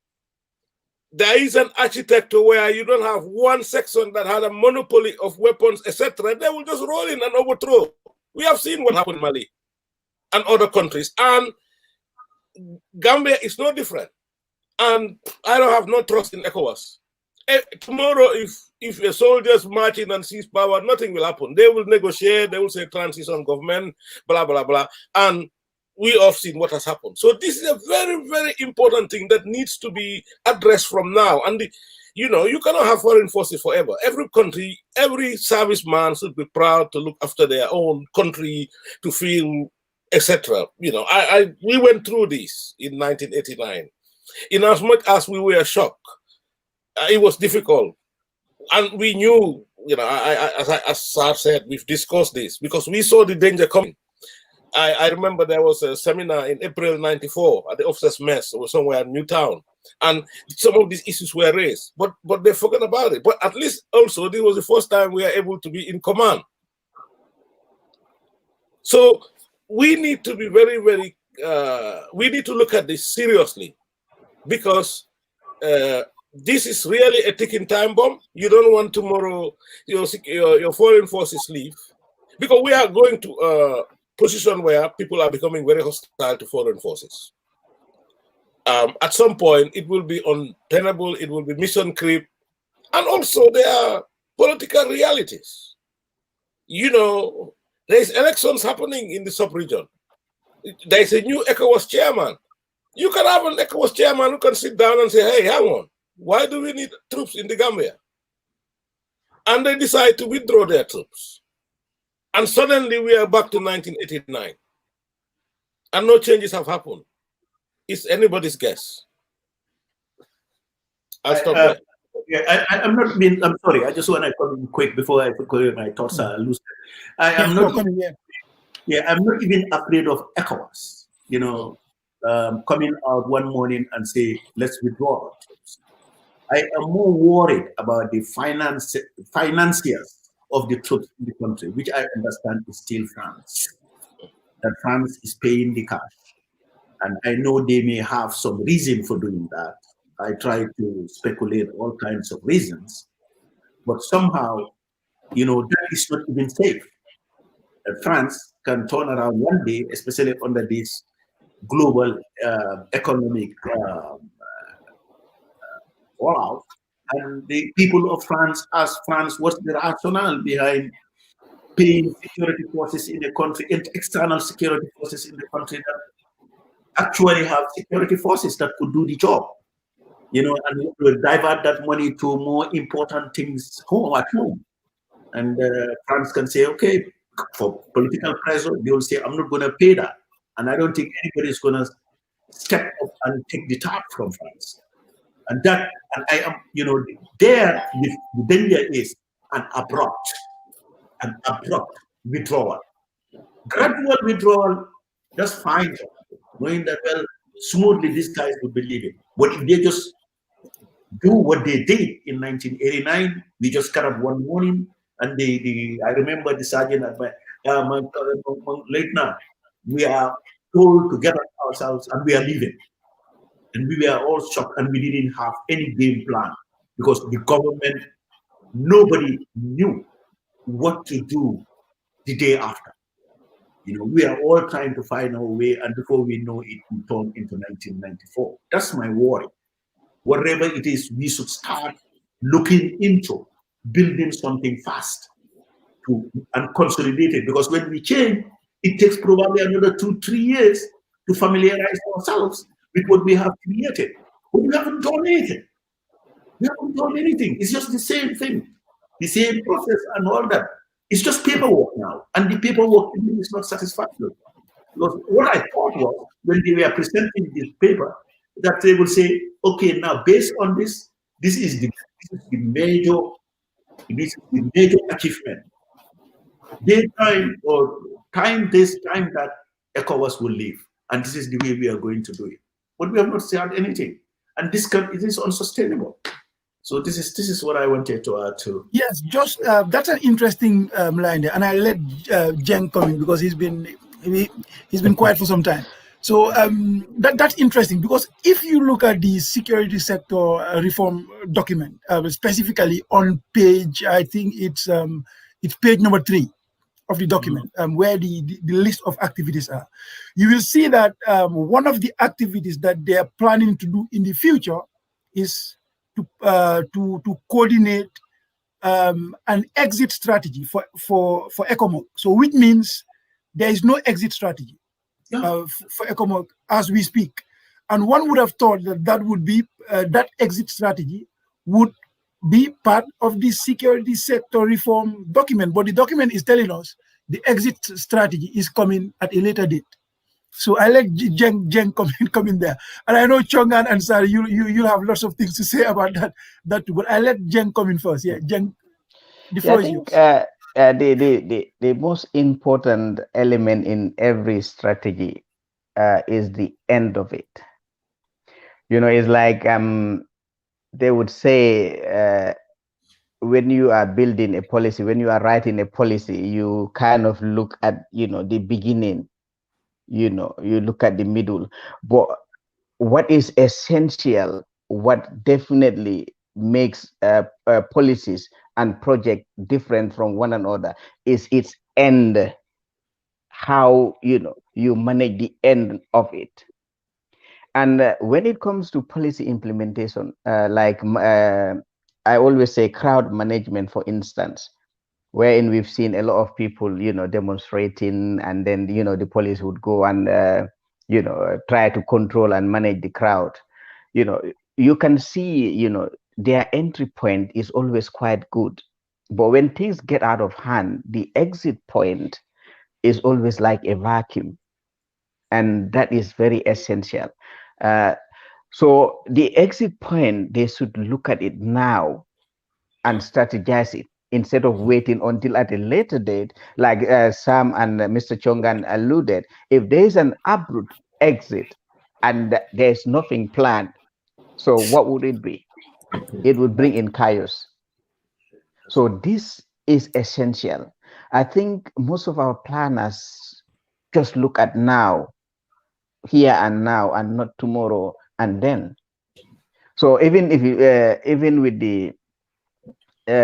there is an architecture where you don't have one section that had a monopoly of weapons, etc. They will just roll in and overthrow. We have seen what happened in Mali and other countries. And Gambia is no different. And I don't have no trust in ECOWAS. Tomorrow, if a soldiers march in and seize power, nothing will happen. They will negotiate, they will say transition government, blah, blah, blah. And we have seen what has happened. So this is a very, very important thing that needs to be addressed from now. And, you cannot have foreign forces forever. Every country, every serviceman should be proud to look after their own country, to feel, etc. We went through this in 1989. In as much as we were shocked, it was difficult. And we knew, as Sarr said, we've discussed this because we saw the danger coming. I remember there was a seminar in April '94 at the officers' mess or somewhere in Newtown, and some of these issues were raised, but they forgot about it. But at least also this was the first time we were able to be in command. So we need to be very, very, we need to look at this seriously, because this is really a ticking time bomb. You don't want tomorrow your foreign forces leave, because we are going to a position where people are becoming very hostile to foreign forces. At some point, it will be untenable, it will be mission creep, and also there are political realities. There's elections happening in the sub-region. There's a new ECOWAS chairman. You can have an ECOWAS chairman who can sit down and say, hey, hang on, why do we need troops in the Gambia? And they decide to withdraw their troops. And suddenly we are back to 1989. And no changes have happened. It's anybody's guess. I'll stop there. Yeah, I'm sorry, I just want to come in quick before I put my thoughts are loose. I'm not even afraid of ECOWAS, coming out one morning and say, let's withdraw our troops. I am more worried about the financiers of the troops in the country, which I understand is still France. That France is paying the cash. And I know they may have some reason for doing that. I try to speculate all kinds of reasons. But somehow, that is not even safe. France can turn around one day, especially under this global economic fallout, and the people of France ask France what's the rationale behind paying security forces in the country, external security forces in the country that actually have security forces that could do the job, and will divert that money to more important things at home. And France can say, okay, for political pressure, they will say, I'm not going to pay that. And I don't think anybody is going to step up and take the tap from France. And that, and I am, there the danger is an abrupt withdrawal. Gradual withdrawal, just fine, knowing that, well, smoothly these guys would be leaving. But if they just do what they did in 1989, we just got up one morning, and I remember the sergeant at my lieutenant, we are told to get up ourselves and we are leaving. And we were all shocked, and we didn't have any game plan because the government, nobody knew what to do the day after. We are all trying to find our way, and before we know it, we turn into 1994. That's my worry. Whatever it is, we should start looking into building something fast and consolidate it. Because when we change, it takes probably another 2-3 years to familiarize ourselves with what we have created. But we haven't done anything. We haven't done anything. It's just the same thing, the same process and all that. It's just paperwork now, and the paperwork is not satisfactory. Because what I thought was, when they were presenting this paper, that they will say, okay, now based on this, this is the major achievement. Daytime or this time that ECOWAS will leave, and this is the way we are going to do it. But we have not said anything, and it is unsustainable. So this is what I wanted to add to. Yes, just that's an interesting line there, and I let Jeng come in because he's been quiet for some time. So that's interesting, because if you look at the security sector reform document, specifically on page, I think it's page number 3 of the document, where the list of activities are, you will see that one of the activities that they are planning to do in the future is to coordinate an exit strategy for ECOMOG. So which means there is no exit strategy for ECOMOG as we speak. And one would have thought that would be that exit strategy would be part of the security sector reform document. But the document is telling us the exit strategy is coming at a later date. So I let Jeng come in there, and I know Chongan and Sarr, you have lots of things to say about that too. But I let Jeng come in first. Yeah, Jeng, the floor is yours. The most important element in every strategy is the end of it. It's like they would say when you are building a policy, when you are writing a policy, you kind of look at the beginning. You look at the middle, but what is essential, what definitely makes policies and projects different from one another is its end, how you manage the end of it. And when it comes to policy implementation, I always say crowd management, for instance, wherein we've seen a lot of people, demonstrating, and then, the police would go and, try to control and manage the crowd. You can see, their entry point is always quite good. But when things get out of hand, the exit point is always like a vacuum. And that is very essential. So the exit point, they should look at it now and strategize it, instead of waiting until at a later date, like Sam and Mr. Chongan alluded. If there is an abrupt exit and there's nothing planned, so what would it be? It would bring in chaos. So this is essential. I think most of our planners just look at now, here and now, and not tomorrow and then. So even if even with the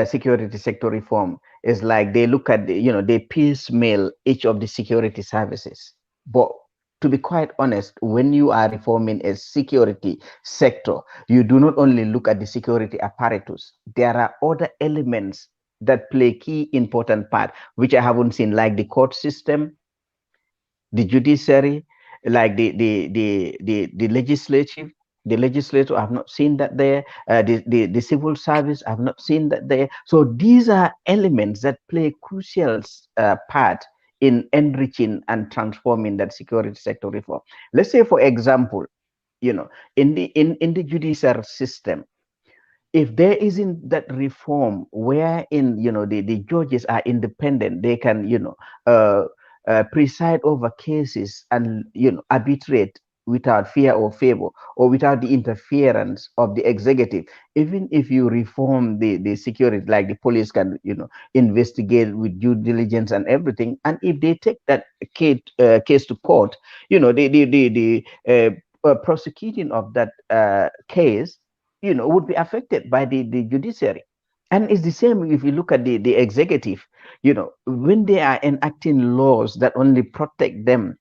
security sector reform, is like they look at they piecemeal each of the security services. But to be quite honest, when you are reforming a security sector, you do not only look at the security apparatus. There are other elements that play key important part, which I haven't seen, like the court system, the judiciary, like the legislative. The legislature, I've not seen that there. The civil service, I've not seen that there. So these are elements that play a crucial part in enriching and transforming that security sector reform. Let's say, for example, you know, in the judicial system, if there isn't that reform wherein, you know, the judges are independent, they can, you know, preside over cases and, you know, arbitrate without fear or favor, or without the interference of the executive. Even if you reform the security, like the police can, you know, investigate with due diligence and everything, and if they take that case to court, you know, the prosecuting of that case, you know, would be affected by the judiciary. And it's the same if you look at the executive, you know, when they are enacting laws that only protect them,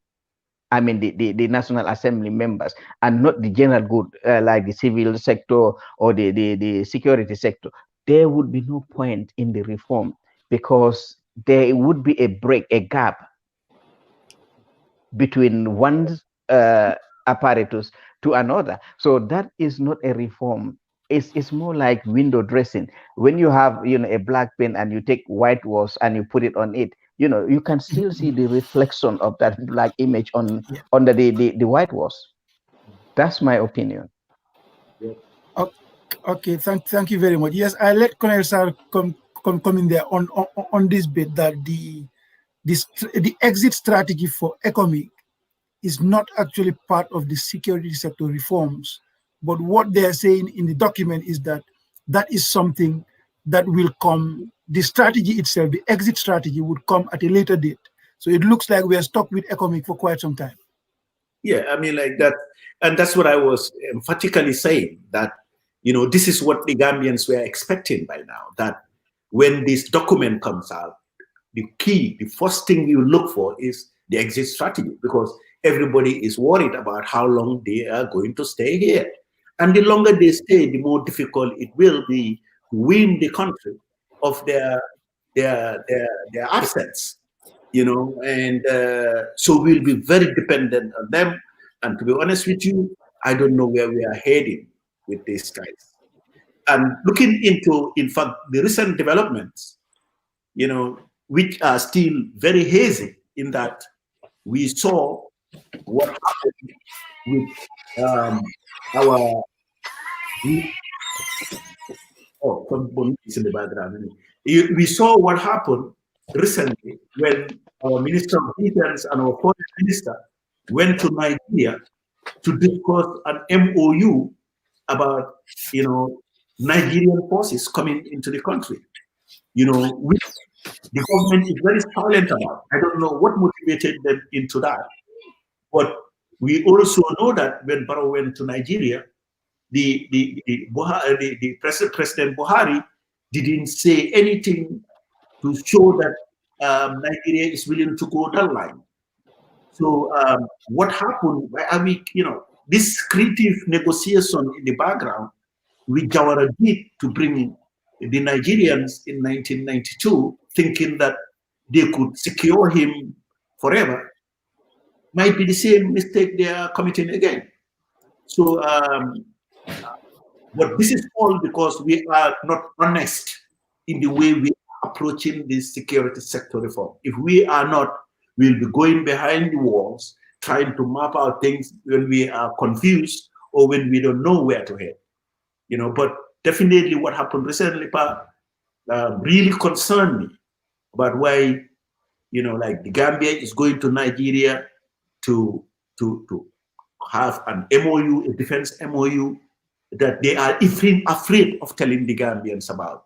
I mean, the National Assembly members, and not the general good, like the civil sector or the security sector, there would be no point in the reform, because there would be a gap between one apparatus to another. So that is not a reform. It's more like window dressing. When you have, you know, a black pen and you take whitewash and you put it on it, you know, you can still see the reflection of that black image on under the whitewash. That's my opinion. Okay, thank you very much. Yes, I let Colonel Sarr come in there on this bit, that the exit strategy for economic is not actually part of the security sector reforms, but what they're saying in the document is that that is something that will come. The strategy itself, the exit strategy, would come at a later date. So it looks like we are stuck with economic for quite some time. Yeah, I mean, like that, and that's what I was emphatically saying, that, you know, this is what the Gambians were expecting by now, that when this document comes out, the first thing you look for is the exit strategy, because everybody is worried about how long they are going to stay here. And the longer they stay, the more difficult it will be to win the country of their assets, you know, and so we'll be very dependent on them. And to be honest with you, I don't know where we are heading with these guys. And looking into, in fact, the recent developments, you know, which are still very hazy, in that we saw what happened with our it's in the background. We saw what happened recently when our Minister of Defense and our Foreign Minister went to Nigeria to discuss an MOU about, you know, Nigerian forces coming into the country, you know, which the government is very silent about. I don't know what motivated them into that. But we also know that when Barrow went to Nigeria, President Buhari didn't say anything to show that Nigeria is willing to go that line. So what happened? I mean, you know, this creative negotiation in the background with Jawara did to bring the Nigerians in 1992, thinking that they could secure him forever, might be the same mistake they are committing again. So, but this is all because we are not honest in the way we are approaching this security sector reform. If we are not, we'll be going behind the walls, trying to map out things when we are confused or when we don't know where to head. You know, but definitely what happened recently, really concerned me about why, you know, like the Gambia is going to Nigeria to have an MOU, a defense MOU, that they are even afraid of telling the Gambians about,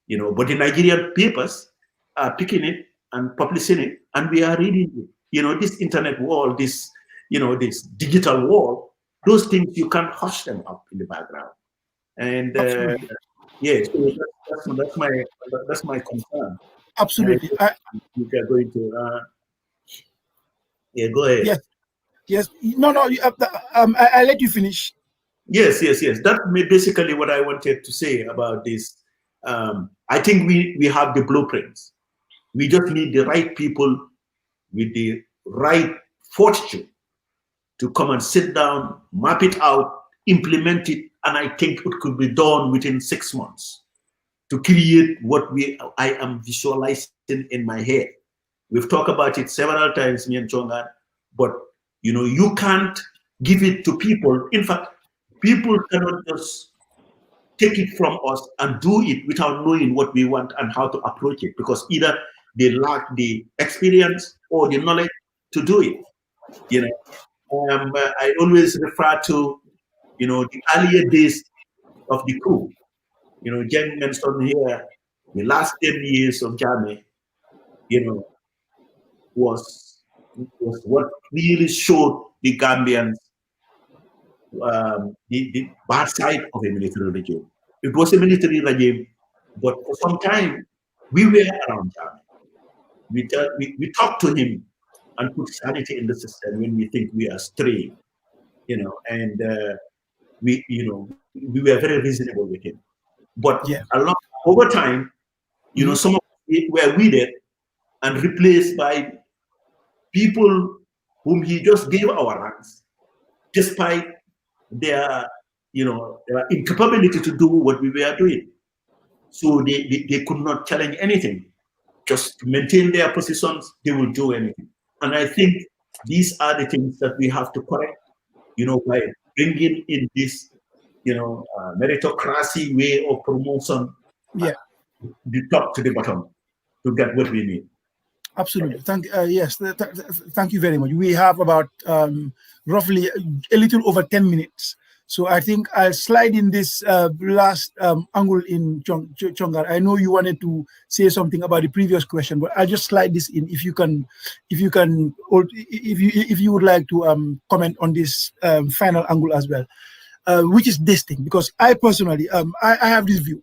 you know, but the Nigerian papers are picking it and publishing it, and we are reading it. You know, this internet wall, this, you know, this digital wall, those things, you can't hush them up in the background. And yeah, so that's my concern. Absolutely. You are going to yeah, go ahead. Yes. No. I let you finish. Yes. That's basically what I wanted to say about this. I think we have the blueprints. We just need the right people with the right fortitude to come and sit down, map it out, implement it, and I think it could be done within 6 months to create what I am visualizing in my head. We've talked about it several times, me and Chongan, but you know, you can't give it to people. In fact, people cannot just take it from us and do it without knowing what we want and how to approach it, because either they lack the experience or the knowledge to do it. I always refer to, the earlier days of the coup. Jeng mentioned here the last 10 years of Jammeh, was what really showed the Gambians the bad side of a military regime. It was a military regime, but for some time we were around Jammeh. We talked to him and put sanity in the system when we think we are straying, and we were very reasonable with him. But over time, some of it were weeded and replaced by people whom he just gave our ranks, despite their incapability to do what we were doing. So they could not challenge anything. Just to maintain their positions, they will do anything. And I think these are the things that we have to correct, by bringing in this, meritocracy way of promotion, the top to the bottom, to get what we need. Absolutely. Thank you very much. We have about roughly a little over 10 minutes. So I think I'll slide in this last angle in Chongan. I know you wanted to say something about the previous question, but I'll just slide this in if you would like to comment on this final angle as well, which is this thing, because I personally I have this view,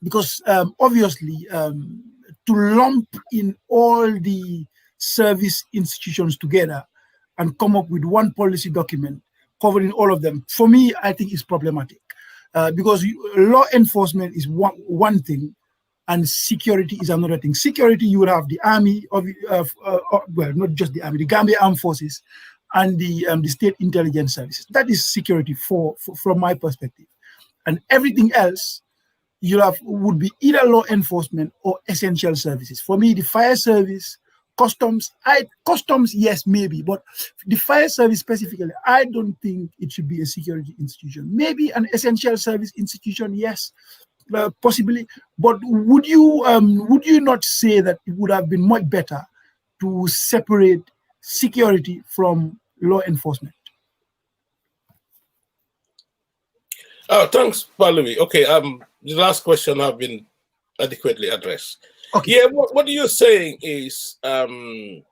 because obviously to lump in all the service institutions together and come up with one policy document covering all of them, for me, I think is problematic, because law enforcement is one thing and security is another thing. Security, you would have the army, well, not just the army, the Gambia Armed Forces and the state intelligence services. That is security from my perspective. And everything else would be either law enforcement or essential services. For me, the fire service, customs, yes, maybe, but the fire service specifically, I don't think it should be a security institution. Maybe an essential service institution, yes, possibly. But would you not say that it would have been much better to separate security from law enforcement? Oh, thanks, Pallavi. Okay, the last question have been adequately addressed. Okay. Yeah, what you're saying is no,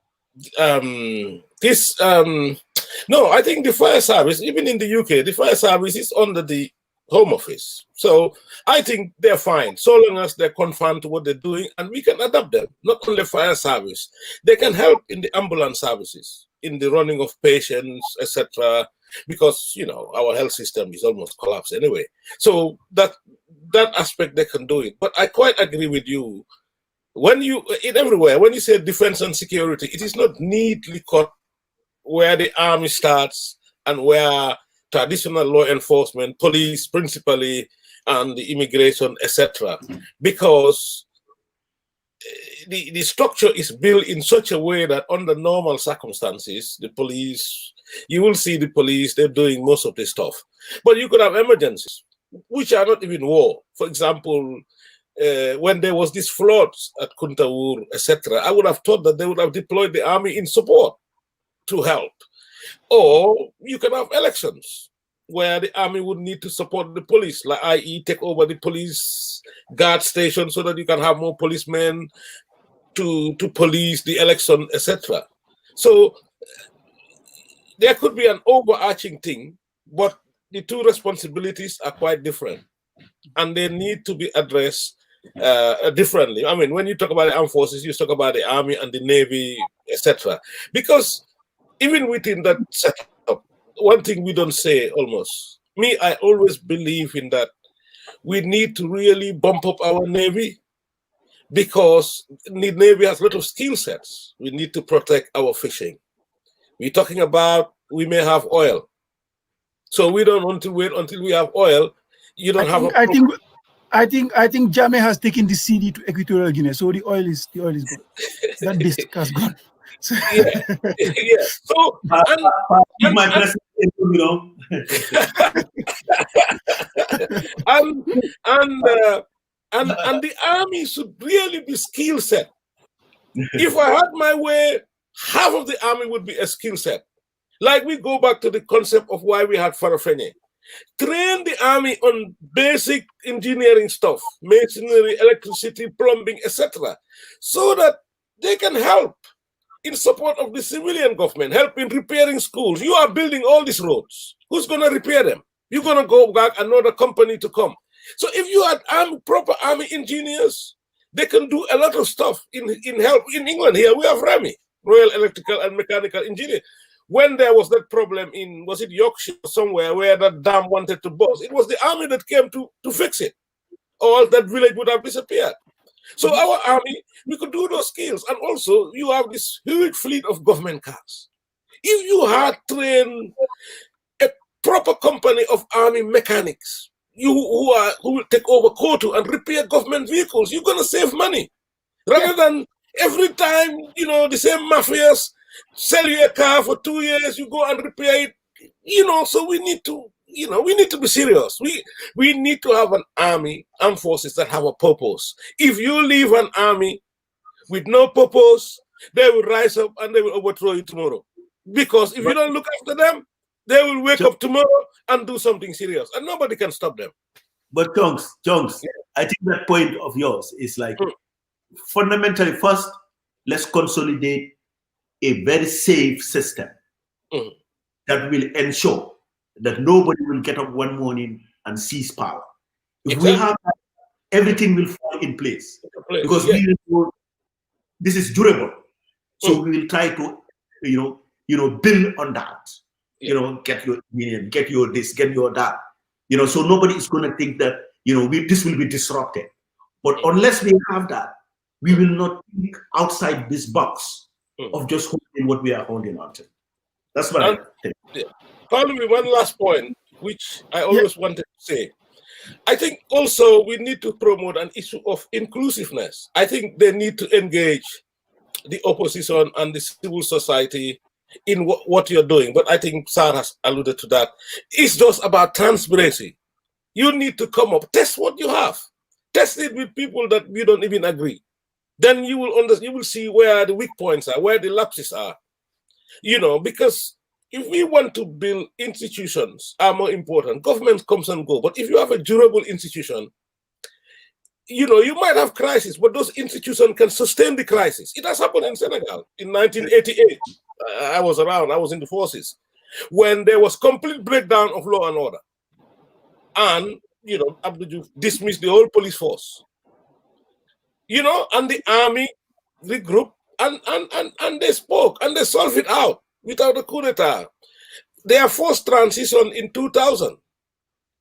I think the fire service, even in the UK, the fire service is under the Home Office. So I think they're fine, so long as they're confined to what they're doing, and we can adapt them. Not only fire service, they can help in the ambulance services, in the running of patients, etc. Because our health system is almost collapsed anyway. So that aspect they can do it. But I quite agree with you. When you say defense and security, it is not neatly cut where the army starts and where traditional law enforcement, police principally, and the immigration, etc. Because the structure is built in such a way that under normal circumstances, the police, you will see the police, they're doing most of the stuff. But you could have emergencies, which are not even war. For example, when there was this floods at Kuntawur, etc., I would have thought that they would have deployed the army in support to help. Or you can have elections where the army would need to support the police, like i.e. take over the police guard station so that you can have more policemen to police the election, etc. So there could be an overarching thing, but the two responsibilities are quite different, and they need to be addressed differently. I mean, when you talk about the armed forces, you talk about the army and the navy, etc. Because even within that setup, one thing we don't say almost, I always believe in that we need to really bump up our navy, because the navy has a lot of skill sets. We need to protect our fishing. We're talking about, we may have oil. So we don't want to wait until we have oil. You don't have. I think Jammeh has taken the CD to Equatorial Guinea, so the oil is gone. That disk has gone. Yeah, yeah. So my president, you know. and the army should really be skill set. If I had my way, half of the army would be a skill set. Like we go back to the concept of why we had Farafenni. Train the army on basic engineering stuff, masonry, electricity, plumbing, etc., so that they can help in support of the civilian government, help in repairing schools. You are building all these roads. Who's going to repair them? You're going to go back another company to come. So if you had proper army engineers, they can do a lot of stuff in help. In England here, we have RAMI, Royal Electrical and Mechanical Engineer. When there was that problem in, was it Yorkshire somewhere, where that dam wanted to burst, it was the army that came to fix it, or that village would have disappeared. So our army, we could do those skills. And also, you have this huge fleet of government cars. If you had trained a proper company of army mechanics, who will take over Kotu and repair government vehicles, you're going to save money. Rather than every time, you know, the same mafias sell you a car for 2 years, you go and repair it, you know. So we need to, you know, we need to be serious. We need to have an armed forces that have a purpose. If you leave an army with no purpose, they will rise up and they will overthrow you tomorrow. Because if you don't look after them, they will wake up tomorrow and do something serious, and nobody can stop them. But Chongs, I think that point of yours is like fundamentally, first, let's consolidate a very safe system that will ensure that nobody will get up one morning and seize power. If we have that, everything will fall in place. Because we know this is durable. So we will try to, you know, build on that. You know, get your union, get your this, get your that. You know, so nobody is going to think that, you know, this will be disrupted. But unless we have that, we will not think outside this box of just holding what we are holding on to. That's what I think. Finally, one last point, which I always wanted to say. I think also we need to promote an issue of inclusiveness. I think they need to engage the opposition and the civil society in what you're doing. But I think Sarr has alluded to that. It's just about transparency. You need to come up, test what you have. Test it with people that you don't even agree. Then you will see where the weak points are, where the lapses are. You know, because if we want to build institutions are more important. Government comes and go. But if you have a durable institution, you know, you might have crisis, but those institutions can sustain the crisis. It has happened in Senegal in 1988. I was around, I was in the forces, when there was complete breakdown of law and order. And, you know, Abdou Diouf dismissed the whole police force. You know, and the army regrouped and they spoke and they solved it out without a coup d'etat. Their forced transition in 2000,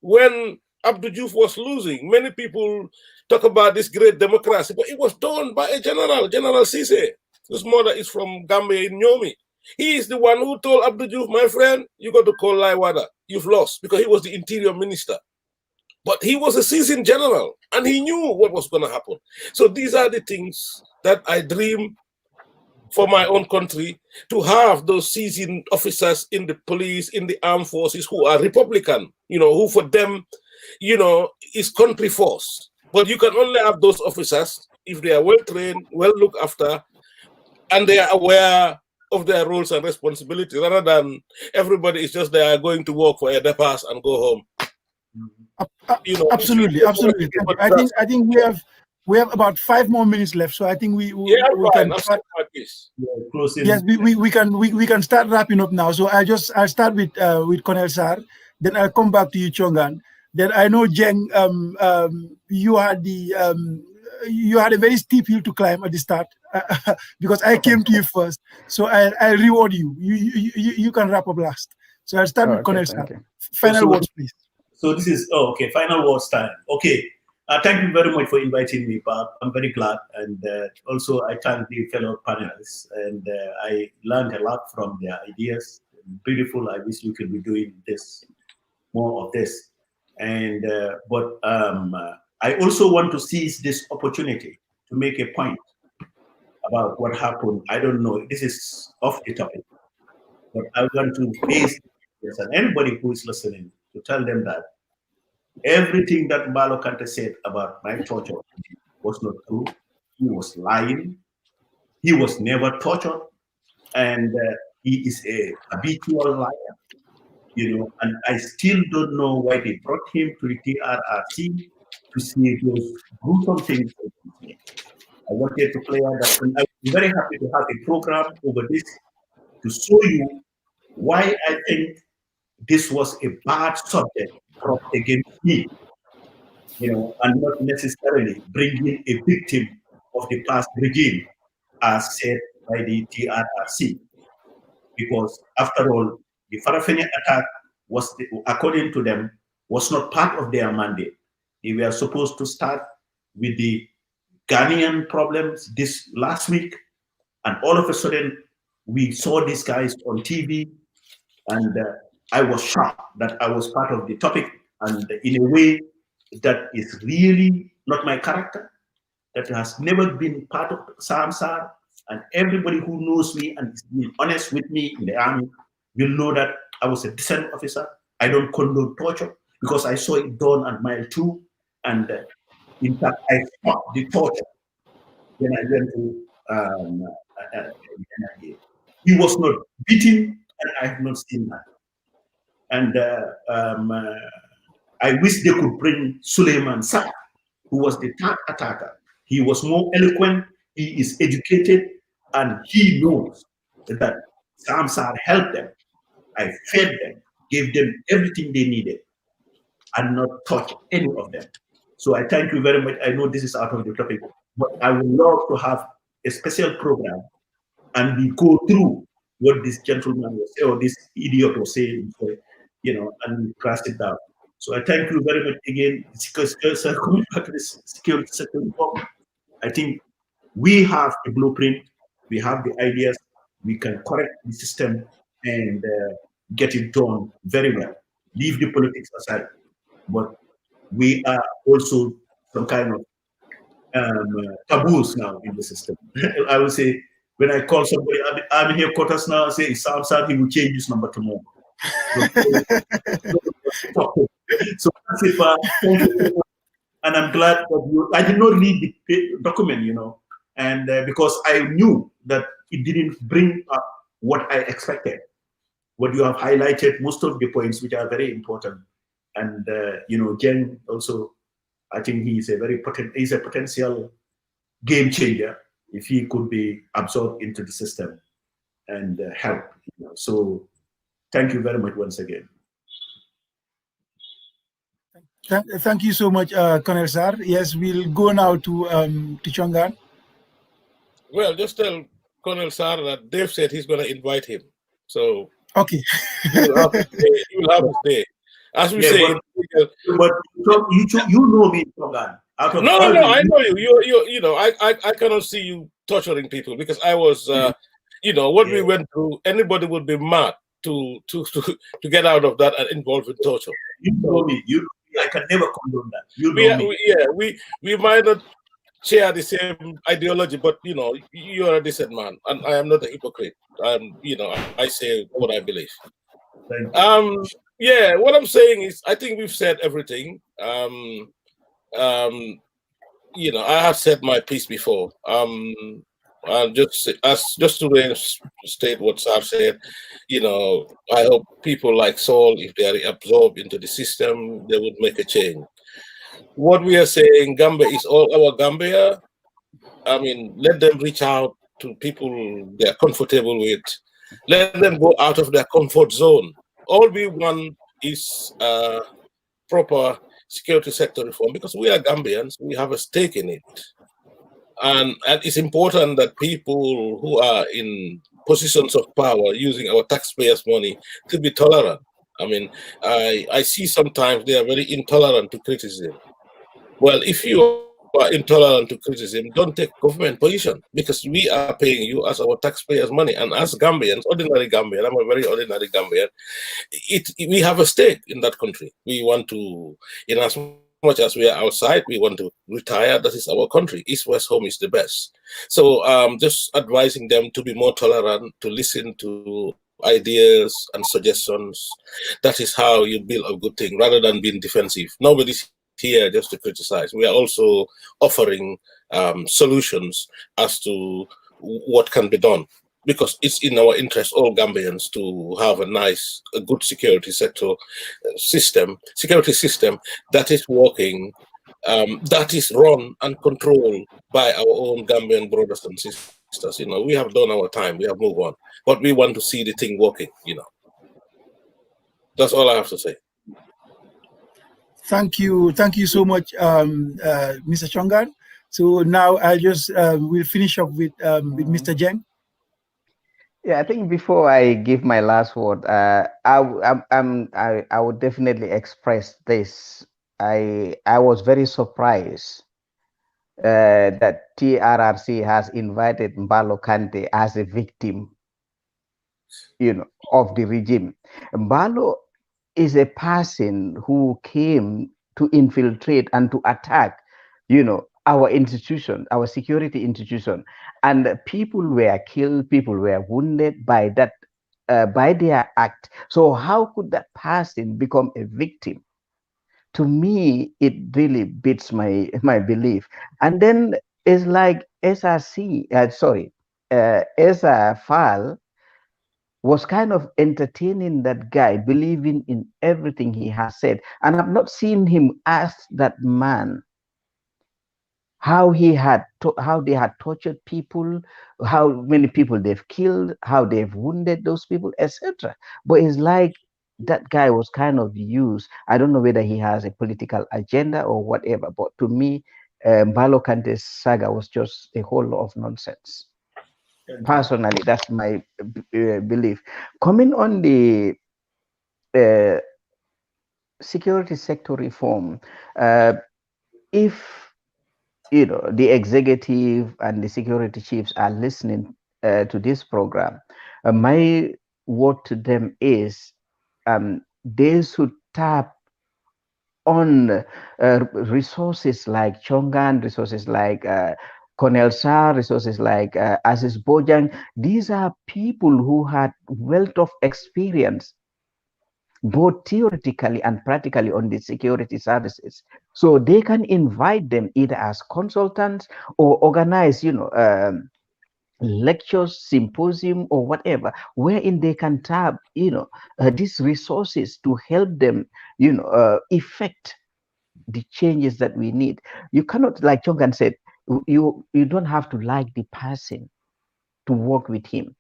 when Abdou Diouf was losing, many people talk about this great democracy, but it was done by a general, General Cisse, whose mother is from Gambia in Nyomi. He is the one who told Abdou Diouf, my friend, you got to call Laiwada. You've lost, because he was the interior minister. But he was a seasoned general, and he knew what was going to happen. So these are the things that I dream for my own country, to have those seasoned officers in the police, in the armed forces, who are Republican, you know, who for them, you know, is country force. But you can only have those officers if they are well trained, well looked after, and they are aware of their roles and responsibilities, rather than everybody is just there going to work for a pass and go home. You know, absolutely. I think we have about 5 more minutes left, so I think we can start. Yes, we can start wrapping up now. So I'll start with Colonel Sarr, then I'll come back to you, Chongan. Then I know, Jeng, you had a very steep hill to climb at the start because I came to you first. So I'll reward you. You can wrap up last. So I'll start with Colonel Sarr. Final words, please. So this is final words time. Okay. Thank you very much for inviting me, Bob. I'm very glad. And also I thank the fellow panelists, and I learned a lot from their ideas. Beautiful. I wish we could be doing this, more of this. And I also want to seize this opportunity to make a point about what happened. I don't know. This is off the topic, but I want to base this and anybody who is listening to tell them that everything that Malo Kante said about my torture was not true. He was lying. He was never tortured, and he is a habitual liar. And I still don't know why they brought him to the TRRC to see those gruesome things. I wanted to play out that, and I'm very happy to have a program over this to show you why I think this was a bad subject brought against me, and not necessarily bringing a victim of the past regime, as said by the TRRC. Because after all, the Farafenni attack was, according to them, was not part of their mandate. They were supposed to start with the Ghanaian problems this last week, and all of a sudden we saw these guys on TV, and I was shocked that I was part of the topic, and in a way that is really not my character, that has never been part of Sarr. And everybody who knows me and is being honest with me in the army will know that I was a decent officer. I don't condone torture because I saw it done at mile 2. And in fact, I stopped the torture when I went to NIA. He was not beaten, and I have not seen that. And I wish they could bring Sulayman Sarr, who was the third attacker. He was more eloquent, he is educated, and he knows that Sarr helped them. I fed them, gave them everything they needed, and not touch any of them. So I thank you very much. I know this is out of the topic, but I would love to have a special program and we go through what this gentleman was saying, or this idiot was saying, and we crash it down. So I thank you very much again. Coming back to this security sector reform, I think we have the blueprint, we have the ideas, we can correct the system and get it done very well. Leave the politics aside, but we are also some kind of taboos now in the system. I would say, when I call somebody, I'm here quarters now, I say, it's Sam, he will change his number tomorrow. So that's it, thank you. And I'm glad that I did not read the document, and because I knew that it didn't bring up what I expected. What you have highlighted, most of the points which are very important. And, Jeng also, I think he's a potential game changer if he could be absorbed into the system and help. So thank you very much once again. Thank you so much, Colonel Sarr. Yes, we'll go now to Chongan. Well, just tell Colonel Sarr that Dave said he's going to invite him. So okay, he will have to stay. As we say, but you know me, Chongan. No, I know you. I cannot see you torturing people because I was, what we went through. Anybody would be mad to get out of that and involved in torture. You know me. I can never condone that. We might not share the same ideology, but you are a decent man, and I am not a hypocrite. I say what I believe. What I'm saying is, I think we've said everything. I have said my piece before. Just to state what Sarr said, I hope people like Saul, if they are absorbed into the system, they would make a change. What we are saying, Gambia is all our Gambia. I mean, let them reach out to people they are comfortable with. Let them go out of their comfort zone. All we want is proper security sector reform because we are Gambians. We have a stake in it. And it's important that people who are in positions of power using our taxpayers' money to be tolerant. I mean, I see sometimes they are very intolerant to criticism. Well, if you are intolerant to criticism, don't take government position because we are paying you as our taxpayers' money. And as Gambians, ordinary Gambian, I'm a very ordinary Gambian, we have a stake in that country. We want to, in as much as we are outside, we want to retire. That is our country. East West home is the best. So just advising them to be more tolerant, to listen to ideas and suggestions. That is how you build a good thing, rather than being defensive. Nobody's here just to criticize. We are also offering solutions as to what can be done, because it's in our interest, all Gambians, to have a good security security system that is working, that is run and controlled by our own Gambian brothers and sisters. You know, we have done our time, we have moved on, but we want to see the thing working. You know, that's all I have to say. Thank you so much, Mr. Chongan. So now I just will finish up with Mr. Jeng. Yeah, I think before I give my last word, I would definitely express this. I was very surprised that TRRC has invited Mbalo Kante as a victim, of the regime. Mbalo is a person who came to infiltrate and to attack, our institution, our security institution, and people were killed, people were wounded by that, by their act. So how could that person become a victim? To me, it really beats my belief. And then it's like SRC, Esa Fal was kind of entertaining that guy, believing in everything he has said. And I've not seen him ask that man how they had tortured people, how many people they've killed, how they've wounded those people, etc. But it's like that guy was kind of used. I don't know whether he has a political agenda or whatever, but to me, Mbalo Kante's saga was just a whole lot of nonsense. Personally, that's my belief. Coming on the security sector reform, if the executive and the security chiefs are listening to this program, my word to them is they should tap on resources like Chongan, resources like Colonel Sarr, resources like Aziz Bojang. These are people who had wealth of experience, both theoretically and practically, on the security services. So they can invite them either as consultants or organize, lectures, symposium, or whatever, wherein they can tap, these resources to help them, effect the changes that we need. You cannot, like Chongan said, you don't have to like the person to work with him.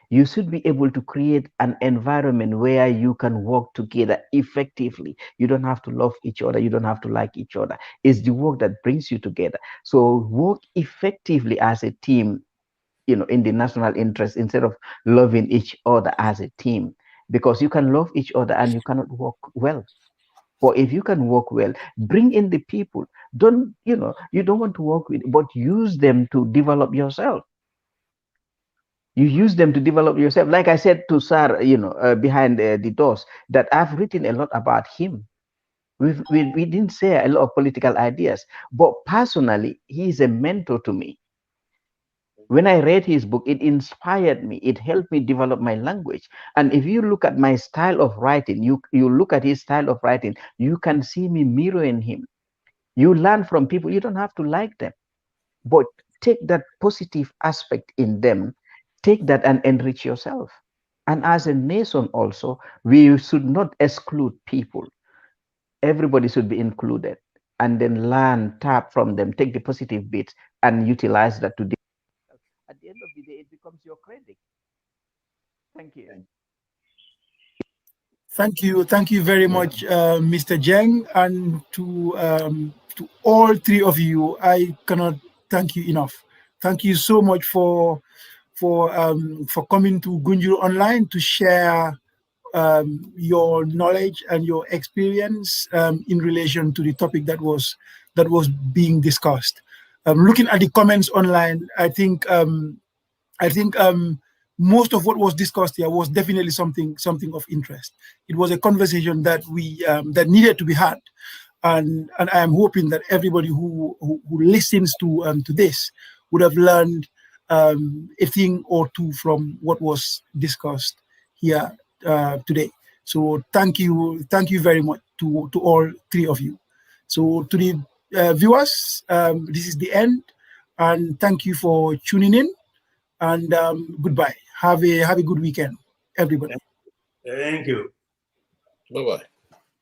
You should be able to create an environment where you can work together effectively. You don't have to love each other. You don't have to like each other. It's the work that brings you together. So work effectively as a team, in the national interest, instead of loving each other as a team, because you can love each other and you cannot work well. But if you can work well, bring in the people. You don't want to work with, but use them to develop yourself. You use them to develop yourself. Like I said to Sarr, behind the doors, that I've written a lot about him. We didn't share a lot of political ideas, but personally, he is a mentor to me. When I read his book, it inspired me. It helped me develop my language. And if you look at my style of writing, you look at his style of writing, you can see me mirroring him. You learn from people. You don't have to like them, but take that positive aspect in them, take that and enrich yourself. And as a nation also, we should not exclude people. Everybody should be included, and then learn, tap from them, take the positive bits and utilize that to do. At the end of the day, it becomes your credit. Thank you. Thank you very much, Mr. Jeng, and to all three of you. I cannot thank you enough. Thank you so much for coming to Gunjur Online to share your knowledge and your experience in relation to the topic that was being discussed. Looking at the comments online, I think most of what was discussed here was definitely something of interest. It was a conversation that we that needed to be had, and I am hoping that everybody who listens to this would have learned a thing or two from what was discussed here today. So thank you very much to all three of you. So to the viewers, this is the end, and thank you for tuning in, and goodbye. Have a good weekend, everybody. Thank you. Bye bye.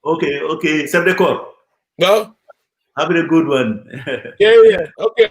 Okay. Save the call. No. Have a good one. Yeah. Okay.